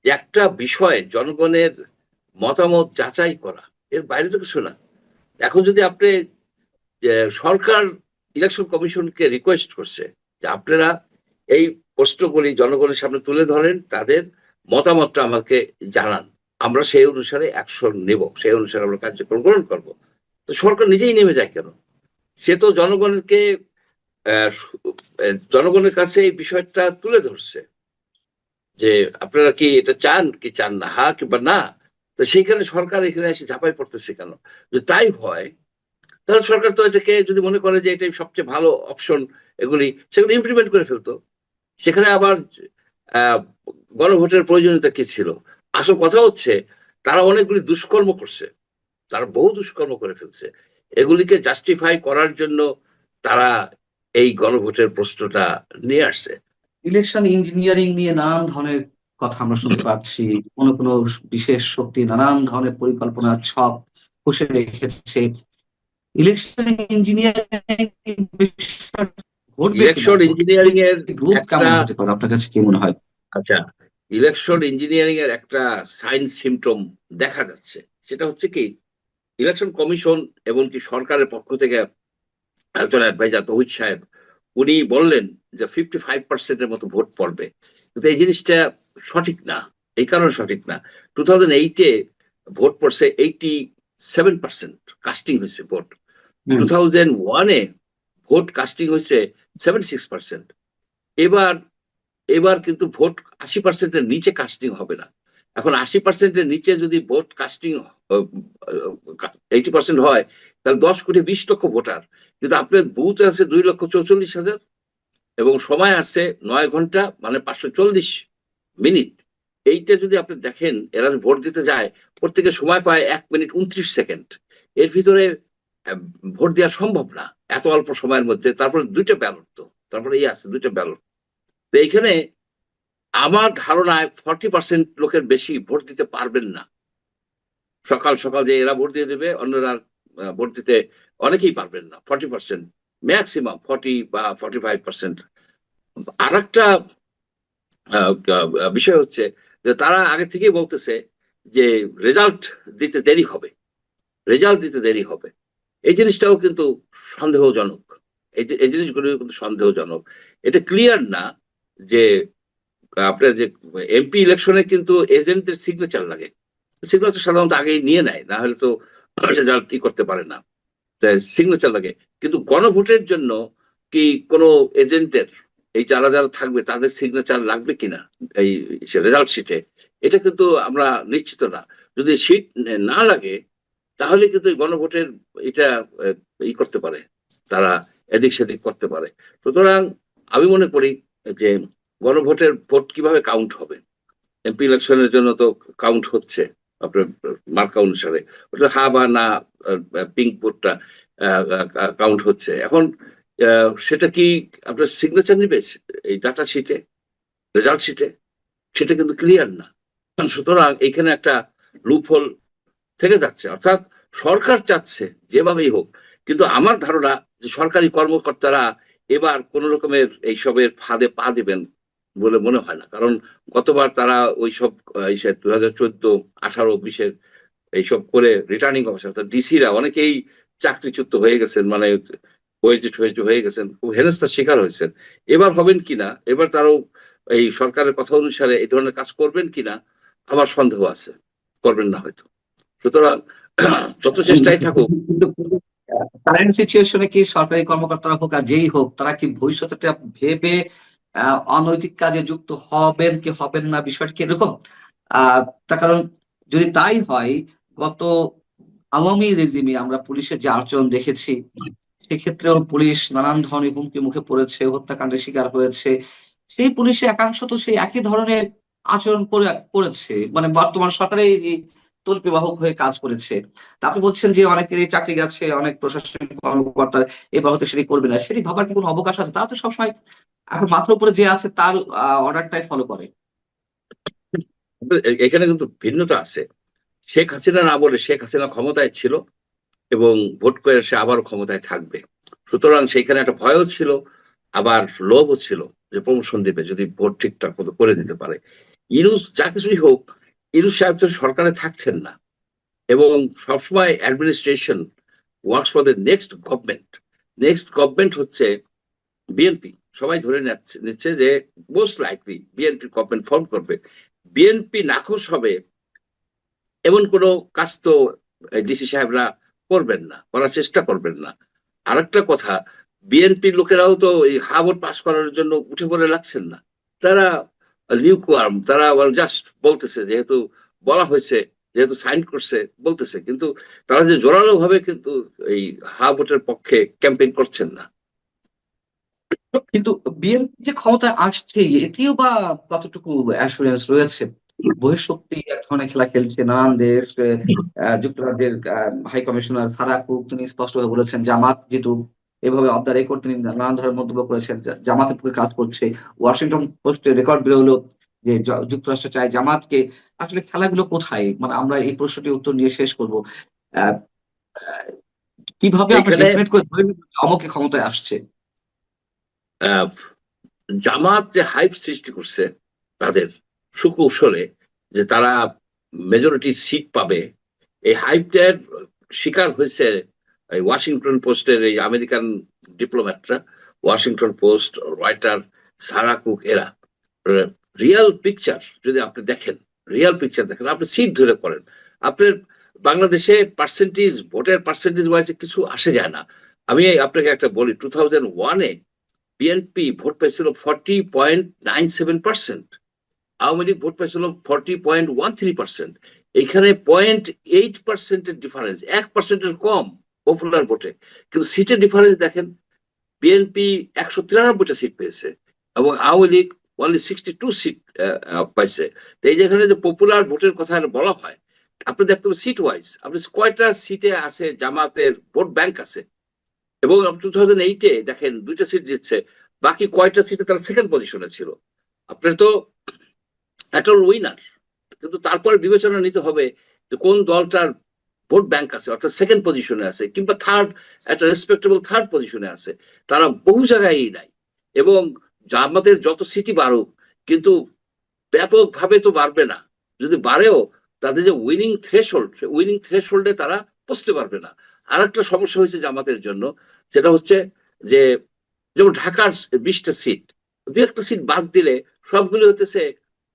যে একটা বিষয়ে জনগণের মতামত যাচাই করা, এর বাইরে তো কিছু না। এখন যদি আপনি সরকার ইলেকশন কমিশনকে রিকোয়েস্ট করছে যে আপনারা এই প্রশ্নগুলি জনগণের সামনে তুলে ধরেন, তাদের মতামতটা আমাকে জানান, আমরা সেই অনুসারে অ্যাকশন নেব, সেই অনুসারে আমরা কার্যক্রম গ্রহণ করবো। তো সরকার নিজেই নেমে যায় কেন? সে তো জনগণকে জনগণের কাছে এই বিষয়টা তুলে ধরছে যে আপনারা কি এটা চান কি চান না, হা কিংবা না। তো সেইখানে সরকার এখানে এসে ঝাঁপাই পড়তেছে কেন? যদি তাই হয় তাহলে সরকার তো এটাকে যদি মনে করে যে এটাই সবচেয়ে ভালো অপশন, এগুলি সেগুলো ইমপ্লিমেন্ট করে ফেলতো। সেখানে আবার আহ গণভোটের প্রয়োজনীয়তা কি ছিল? আসল কথা হচ্ছে তারা অনেকগুলি দুষ্কর্ম করছে, তারা বহু দুষ্কর্ম করে ফেলছে। এগুলিকে জাস্টিফাই করার জন্য তারা এই গণভোটের প্রশ্নটা নিয়ে আসছে। ইলেকশন ইঞ্জিনিয়ারিং নিয়ে নানান ধরনের কথা আমরা শুনতে পাচ্ছি। কোনো কোনো বিশেষ শক্তি নানান ধরনের পরিকল্পনা ছক কষে রেখেছে। ইলেকশন ইঞ্জিনিয়ারিং ঘটবে কিনা, ইলেকশন ইঞ্জিনিয়ারিং এর রূপ একটা কেমন হতে পারে আপনার কাছে কি মনে হয়? আচ্ছা, ইলেকশন ইঞ্জিনিয়ারিং এর একটা সাইন সিমটম দেখা যাচ্ছে। সেটা হচ্ছে কি, ইলেকশন কমিশন এমনকি সরকারের পক্ষ থেকে একজন অ্যাডভাইজার তৌহিদ সাহেব উনি বললেন যে 55% মতো ভোট পড়বে, কিন্তু এই জিনিসটা সঠিক না। এই কারণে সঠিক না, 2008-এ ভোট পড়ছে 87%, কাস্টিং হয়েছে ভোট। 2001-এ ভোট কাস্টিং হয়েছে 76%। এবার এবার কিন্তু ভোট 80%-এর নিচে কাস্টিং হবে না। এখন 80%-এর নিচে যদি ভোট কাস্টিং 80% হয় তাহলে 10,20,00,000 ভোটার, কিন্তু আপনার বুথ আছে 2,44,000 এবং সময় আছে 9 ঘন্টা, মানে 540 মিনিট। এইটা যদি আপনি দেখেন, এরা ভোট দিতে যায় প্রত্যেকে সময় পায় 1 মিনিট 29 সেকেন্ড। এর ভিতরে ভোট দেওয়া সম্ভব না এত অল্প সময়ের মধ্যে। তারপরে 2টা ব্যালট, তো তারপরে এই আছে 2টা ব্যালট। তো এইখানে আমার ধারণায় 40% লোকের বেশি ভোট দিতে পারবেন না। সকাল সকাল যে এরা ভোট দিয়ে দেবে, অন্যরা ভোট দিতে অনেকেই পারবেন না। 40%, ম্যাক্সিমাম 40 বা 45%। আর একটা বিষয় হচ্ছে যে তারা আগে থেকেই বলতেছে যে রেজাল্ট দিতে দেরি হবে, রেজাল্ট দিতে দেরি হবে। এই জিনিসটাও কিন্তু সন্দেহজনক। এই জিনিসগুলো কিন্তু সন্দেহজনক। এটা ক্লিয়ার না যে আপনার যে এমপি ইলেকশনে কিন্তু এজেন্টদের সিগনেচার লাগে। সিগনেচার সাধারণত আগেই নিয়ে নেয়, না হলে তো রেজাল্ট ই করতে পারে না, সিগনেচার লাগে। কিন্তু গণভোটের জন্য কি কোনো এজেন্টের, এই যারা যারা থাকবে তাদের সিগনেচার লাগবে কিনা এই রেজাল্ট শিটে, এটা কিন্তু আমরা নিশ্চিত না। যদি শিট না লাগে তাহলে কিন্তু গণভোটের এটা ই করতে পারে, তারা এদিক সেদিক করতে পারে। সুতরাং আমি মনে করি যে গণভোটের ভোট কিভাবে কাউন্ট হবে? এমপি ইলেকশনের জন্য তো কাউন্ট হচ্ছে, আপনার মার্কা অনুসারে, ওটা হা বা না পিঙ্ক ভোটটা কাউন্ট হচ্ছে। এখন সেটা কি আপনার সিগনেচার নিবে এই ডাটা শিটে, রেজাল্ট শিটে? সেটা কিন্তু ক্লিয়ার না। সুতরাং এখানে একটা লুপহোল থেকে যাচ্ছে, অর্থাৎ সরকার চাচ্ছে যেভাবেই হোক, কিন্তু আমার ধারণা যে সরকারি কর্মকর্তারা এবার কোন রকমের এইসবের ফাঁদে পা দিবেন বলে মনে হয় না। কারণ গতবার তারা ওইসব 2014, 18, 20-এর এইসব করে রিটার্নিং অফিসার ডিসিরা অনেকেই চাকরিচ্যুত হয়ে গেছেন, মানে হয়ে গেছেন, খুব হেনস্থার শিকার হয়েছেন। এবার হবেন কিনা, এবার তারাও এই সরকারের কথা অনুসারে এই ধরনের কাজ করবেন কিনা আমার সন্দেহ আছে, করবেন না হয়তো। সুতরাং যত চেষ্টাই থাকুক, কারেন্ট সিচুয়েশনে কি সরকারি কর্মকর্তারা হোক আর যেই হোক, তারা কি ভবিষ্যৎটা ভেবে অনৈতিক কাজে যুক্ত হবেন কি হবেন না, বিষয়টা কি এরকম? তার কারণ যদি তাই হয়, গত আওয়ামী রেজিমে আমরা পুলিশের যে আচরণ দেখেছি, সেক্ষেত্রেও পুলিশ নানান ধরনের হুমকি মুখে পড়েছে, হত্যাকাণ্ডের শিকার হয়েছে। সেই পুলিশের একাংশ তো সেই একই ধরনের আচরণ করেছে, মানে বর্তমান সরকারের তল্পি বাহক হয়ে কাজ করেছে। তা আপনি বলছেন যে অনেকেরই চাকরি গেছে, অনেক প্রশাসনিক কর্মকর্তা এবার হয়তো সেটি করবে না, সেটি ভাবার কি কোনো অবকাশ আছে? তারা তো সবসময় এখন মাথার উপরে যে আছে তার অর্ডারটাই ফলো করে। এখানে কিন্তু ভিন্নতা আছে। শেখ হাসিনা না বলে, শেখ হাসিনা ক্ষমতায় ছিল এবং ভোট করে সে আবারও ক্ষমতায় থাকবে, সুতরাং সেখানে একটা ভয়ও ছিল, আবার লোভও ছিল যে প্রমোশন দিবে যদি ভোট ঠিকঠাক মতো করে দিতে পারে। ইউনূস যা কিছুই হোক, ইউনূস সাহেব তো সরকারে থাকছেন না, এবং সবসময় administration works for the next government. Next government হচ্ছে বিএনপি। সবাই ধরে নিচ্ছে যে most likely BNP government form করবে। বিএনপি নাখোশ হবে এমন কোনো কাজ তো ডিসি সাহেবরা করবেন না, করার চেষ্টা করবেন না। আরেকটা কথা, বিএনপির লোকেরাও তো এই হা ভোট পাস করার জন্য উঠে পড়ে লাগছেন না। তারা লিউকওয়ার্ম, তারা জাস্ট বলতেছে, যেহেতু বলা হয়েছে, যেহেতু সাইন করছে বলতেছে, কিন্তু তারা যে জোরালো ভাবে কিন্তু এই হা ভোটের পক্ষে ক্যাম্পেইন করছেন না। কিন্তু বিএনপি যে ক্ষমতায় আসছে, এটিও বা কতটুকু অ্যাসুরেন্স রয়েছে? বহিঃশক্তি এক ধরনের খেলা খেলছে নানান দেশ। যুক্তরাজ্যের হাই কমিশনার ফারাকুক তিনি স্পষ্টভাবে বলেছেন, জামাত যেহেতু এভাবে অফ দ্য রেকর্ড তিনি নানান ধরনের মন্তব্য করেছেন, জামাতের পক্ষে কাজ করছে। ওয়াশিংটন পোস্টের রেকর্ড বেরোলো যে যুক্তরাষ্ট্র চায় জামাতকে। আসলে খেলাগুলো কোথায়? মানে আমরা এই প্রশ্নটির উত্তর নিয়ে শেষ করবো। আহ কিভাবে আমরা এখানে ডেফিনেট করে ধরে নিব অমকে ক্ষমতায় আসছে? জামাত যে হাইপ সৃষ্টি করছে তাদের সুকৌশলে, যে তারা মেজরিটি সিট পাবে, এই হাইপটার শিকার হয়েছে এই ওয়াশিংটন পোস্টের এই আমেরিকান ডিপ্লোম্যাটরা, ওয়াশিংটন পোস্ট, রয়টার, সারা কুক, এরা। রিয়াল পিকচার যদি আপনি দেখেন, আপনি সিট ধরে করেন, আপনার বাংলাদেশে পার্সেন্টেজ, ভোটের পার্সেন্টেজ ওয়াইজ কিছু আসে যায় না। আমি আপনাকে একটা বলি, 2001-এ বিএনপি ভোট পেয়েছিল 40.97%, আওয়ামী লীগ ভোট পেয়েছিল 40.13%। এখানে 0.8% ডিফারেন্স, 1% কম পপুলার ভোটে, কিন্তু সিটের ডিফারেন্স দেখেন। বিএনপি 193টা সিট পেয়েছে এবং আওয়ামী লীগ অনলি 62 সিট পাইছে। তো এই যেখানে যে পপুলার ভোটের কথা বলা হয়, আপনি দেখতে পাবেন সিট ওয়াইজ আপনি কয়টা সিটে আছে জামাতের ভোট ব্যাংক আছে, এবং 2008-এ দেখেন 2টা সিট জিতছে, বাকি কয়টা সিটে তারা সেকেন্ড পজিশনে ছিল। আপনার তো একটা উইনার, কিন্তু তারপরে বিবেচনা নিতে হবে যে কোন দলটার ভোট ব্যাংক আছে, অর্থাৎ সেকেন্ড পজিশনে আছে, কিংবা থার্ড, একটা রেসপেক্টেবল থার্ড পজিশনে আছে। তারা বহু জায়গায় নাই, এবং জামাতের যত সিটি বাড়ুক, কিন্তু ব্যাপকভাবে তো বাড়বে না। যদি বাড়েও তাদের যে উইনিং থ্রেশহোল্ডে তারা পৌঁছতে পারবে না। আর একটা সমস্যা হয়েছে জামাতের জন্য, সেটা হচ্ছে যে যেমন ঢাকার 20টা সিট, 2-1টা সিট বাদ দিলে সবগুলো হতেছে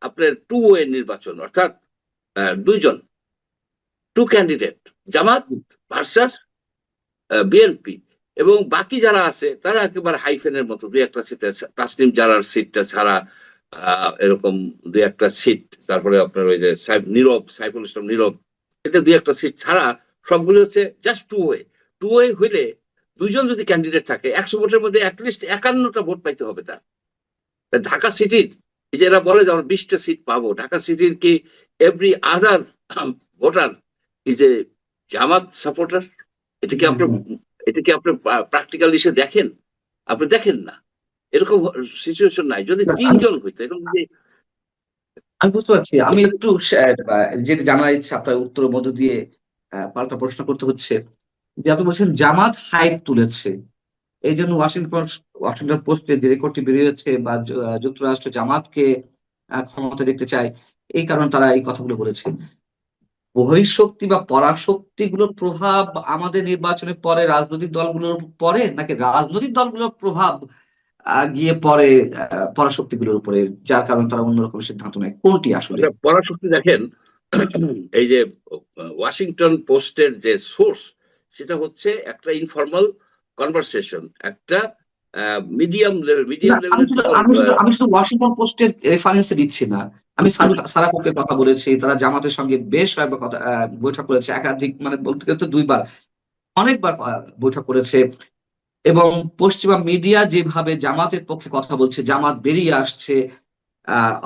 আপনার টু ওয়ে নির্বাচন, অর্থাৎ দুইজন, to candidate, Jamaat versus BNP, এবং বাকি যারা আছে তারা একেবারে হাইফেনের মতো 2-1টা সিটে, তাসনিম জারার সিটটা ছাড়া এরকম 2-1টা সিট, তারপরে আপনার ওই যে সাইফুল ইসলাম নীরব, এতে 2-1টা সিট ছাড়া সবগুলো হচ্ছে জাস্ট টু ওয়ে হইলে দুইজন যদি ক্যান্ডিডেট থাকে 100 ভোটের মধ্যে অ্যাটলিস্ট 51টা ভোট পাইতে হবে তার। ঢাকা সিটির এই যে এরা বলে যে আমরা 20টা সিট পাবো, ঢাকা সিটির কি every other voter is a Jamaat supporter? এটা কি আপনার প্র্যাকটিক্যাল এসে দেখেন? আপনি দেখেন না, এরকম সিচুয়েশন নাই। যদি 3 জন হইতো, এখন যদি আমি বুঝতে পারছি। আমি একটু যেটা জানার ইচ্ছা আপনার উত্তরের মধ্য দিয়ে পাল্টা প্রশ্ন করতে হচ্ছে যে আপনি বলছেন জামাত হাইপ তুলেছে, এই জন্য ওয়াশিংটন পোস্টে যে রেকর্ডটি বেরিয়েছে বা যুক্তরাষ্ট্র জামাতকে ক্ষমতা দেখতে চায়, এই কারণে তারা এই কথাগুলো বলেছে। বহিঃশক্তি বা পরাশক্তি গুলোর প্রভাব আমাদের নির্বাচনের পরে রাজনৈতিক দলগুলোর পরে, নাকি রাজনৈতিক দলগুলোর প্রভাব গিয়ে পরে পরাশক্তি গুলোর উপরে, যার কারণে তারা অন্যরকম সিদ্ধান্ত নেয়? কোনটি আসলে? পরাশক্তি দেখেন, এই যে ওয়াশিংটন পোস্টের যে সোর্স, সেটা হচ্ছে একটা ইনফর্মাল কনভারসেশন, একটা মিডিয়াম না, আমি লেভেলের। আমি শুধু ওয়াশিংটন পোস্টের রেফারেন্সে দিচ্ছি না। আমি সারাপুকের কথা বলেছি, তারা জামাতের সঙ্গে বেশ কয়েকবার কথা বৈঠক করেছে, একাধিক, মানে বলতে গেলে তো 2বার, অনেকবার বৈঠক করেছে। এবং পশ্চিমা মিডিয়া যেভাবে জামাতের পক্ষে কথা বলছে, জামাত বেরিয়ে আসছে,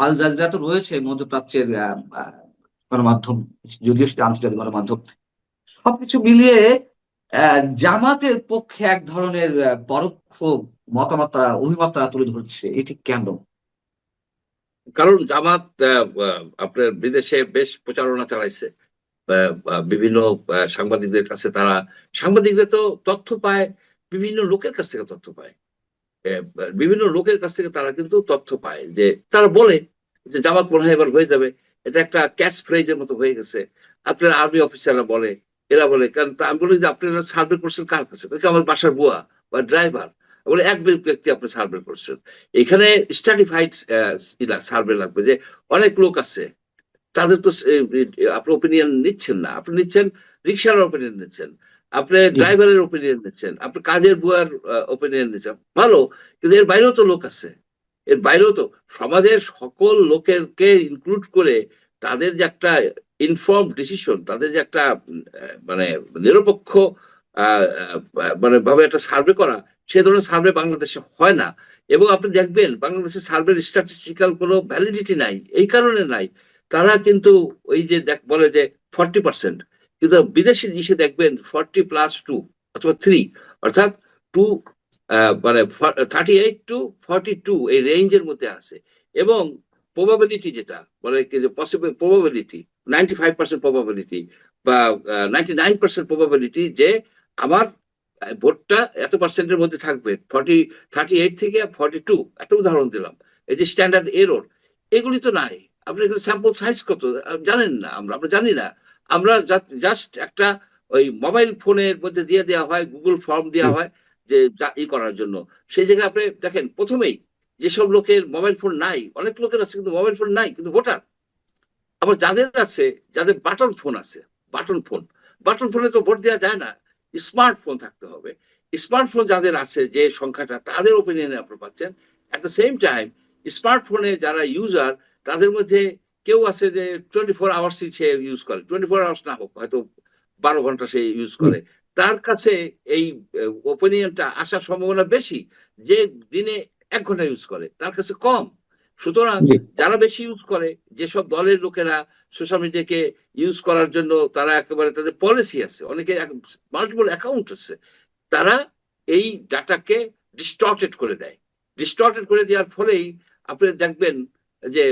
আল জাজিরা তো রয়েছে মধ্যপ্রাচ্যের গণমাধ্যম, যদিও সেটা আন্তর্জাতিক গণমাধ্যম, সবকিছু মিলিয়ে জামাতের পক্ষে এক ধরনের পরোক্ষ মতামত অভিমত তারা তুলে ধরছে। এটি কেন? কারণ জামাত আপনার বিদেশে বেশ প্রচারণা চালাইছে, বিভিন্ন সাংবাদিকদের কাছে। সাংবাদিকরা তো তথ্য পায়, বিভিন্ন লোকের কাছ থেকে তথ্য পায়, বিভিন্ন লোকের কাছ থেকে তারা কিন্তু তথ্য পায়, যে তারা বলে যে জামাত মনে হয় এবার হয়ে যাবে। এটা একটা ক্যাচ ফ্রেজের মতো হয়ে গেছে। আপনার আর্মি অফিসাররা বলে, এরা বলে। কারণ আমি বলি যে আপনারা সার্ভে করছেন কার কাছে? আমার বাসার বুয়া বা ড্রাইভার বলে, এক ব্যক্তি আপনি সার্ভে করছেন। এখানে স্টাডিফাইড সার্ভে লাগবে, যে অনেক লোক আছে, তাদের তো আপনি ওপিনিয়ন নিচ্ছেন না। আপনি নিচ্ছেন রিক্সার ওপিনিয়ন নিচ্ছেন, আপনি ড্রাইভারের ওপিনিয়ন নিচ্ছেন, আপনি কাজের বুয়ার ওপিনিয়ন নিচ্ছেন, ভালো। কিন্তু এর বাইরেও তো লোক আছে, এর বাইরেও তো সমাজের সকল লোকেরকে ইনক্লুড করে তাদের যে একটা ইনফর্ম ডিসিশন, তাদের যে একটা মানে নিরপেক্ষ মানে ভাবে একটা সার্ভে করা, সে ধরনের সার্ভে বাংলাদেশে হয় না। এবং আপনি দেখবেন বাংলাদেশের সার্ভের স্ট্যাটিস্টিক্যাল কোনো ভ্যালিডিটি নাই। এই কারণে নাই, তারা কিন্তু ওই যে বলে যে 40%, কিন্তু বিদেশি জিনিসে দেখবেন 40+2 অথবা 3, অর্থাৎ 2 মানে 38 to 42 এই রেঞ্জের মধ্যে আছে। এবং প্রবাবিলিটি যেটা বলে যে পসিবল প্রবাবিলিটি 95% প্রবাবিলিটি বা 99% প্রবাবিলিটি যে আমার ভোটটা এত পার্সেন্টের মধ্যে থাকবে, 38 থেকে 42, একটা উদাহরণ দিলাম। এই যে স্ট্যান্ডার্ড এরর, এগুলি তো নাই। আপনি এখানে স্যাম্পল সাইজ কত জানেন না, আমরা জানি না। আমরা জাস্ট একটা ওই মোবাইল ফোনের মধ্যে দিয়ে দেওয়া হয়, গুগল ফর্ম দেওয়া হয় যে করার জন্য। সেই জায়গায় আপনি দেখেন প্রথমেই যেসব লোকের মোবাইল ফোন নাই, অনেক লোকের আছে কিন্তু মোবাইল ফোন নাই, কিন্তু ভোটার। আবার যাদের আছে, যাদের বাটন ফোন আছে, বাটন ফোনে তো ভোট দেওয়া যায় না, স্মার্টফোন থাকতে হবে। স্মার্টফোন যাদের আছে, যে সংখ্যাটা, তাদের ওপিনিয়নে আপনি পাচ্ছেন। এট দ্য সেম টাইম স্মার্টফোনে যারা ইউজার, তাদের মধ্যে কেউ আছে যে 24 আওয়ার্স সে ইউজ করে, 24 আওয়ার্স না হোক, হয়তো 12 ঘন্টা সে ইউজ করে। তার কাছে এই ওপিনিয়নটা আসার সম্ভাবনা বেশি, যে দিনে 1 ঘন্টা ইউজ করে, তার কাছে কম। সুতরাং যারা বেশি ইউজ করে, যেসব দলের লোকেরা সোশ্যাল মিডিয়াকে ইউজ করার জন্য, তারা একেবারে তাদের পলিসি আছে, অনেকে মাল্টিপল অ্যাকাউন্ট আছে, তারা এই ডাটাকে ডিস্টর্টেড করে দেয়। ডিস্টর্টেড করে দেওয়ার ফলেই আপনি দেখবেন যে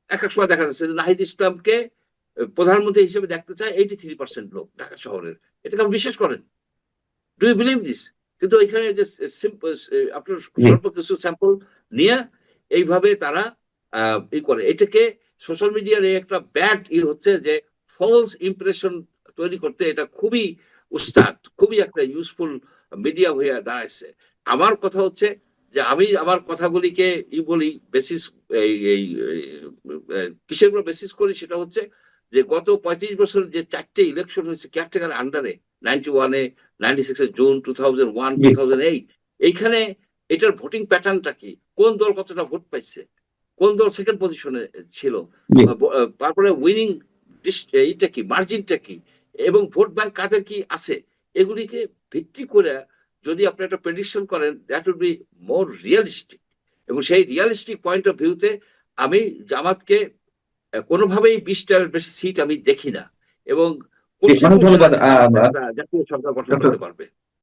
এক সময় দেখা যাচ্ছে যে নাহিদ ইসলামকে প্রধানমন্ত্রী হিসেবে দেখতে চায় 83% লোক ঢাকা শহরের। এটাকে আপনি বিশ্বাস করেন? Do you believe this? কিন্তু এখানে যে আপনার স্বল্প কিছু স্যাম্পল নিয়ে এইভাবে তারা করে, এটাকে সোশ্যাল মিডিয়ার একটা ব্যাড হচ্ছে যে ফলস ইমপ্রেশন তৈরি করতে এটা খুবই উস্তাদ, খুবই একটা ইউজফুল মিডিয়া হয়ে দাঁড়াইছে। আমার কথা হচ্ছে যে আমি আমার কথাগুলিকে বলি বেসিস এই কিসের উপর বেসিস করি, সেটা হচ্ছে যে গত 35 বছর যে 4টে ইলেকশন হয়েছে কেয়ারটেকার আন্ডারে, 91-এ, 96-এ জুন, 2001, 2008, এইখানে এটার ভোটিং প্যাটার্নটা কি, কোন দল কতটা ভোট পাইছে, কোন দল সেকেন্ড পজিশনে ছিল, তারপরে উইনিং এইটা কি, মার্জিনটা কি, এবং ভোট ব্যাংক কাদের কি আছে, এগুলিকে ভিত্তি করে যদি আপনি একটা প্রেডিকশন করেন, that will be more realistic. এবং সেই রিয়ালিস্টিক পয়েন্ট অফ ভিউতে আমি জামাতকে কোনোভাবেই 20টার বেশি সিট আমি দেখি না। এবং অনেক ধন্যবাদ জাতীয় সরকার গঠন করতে পারবে।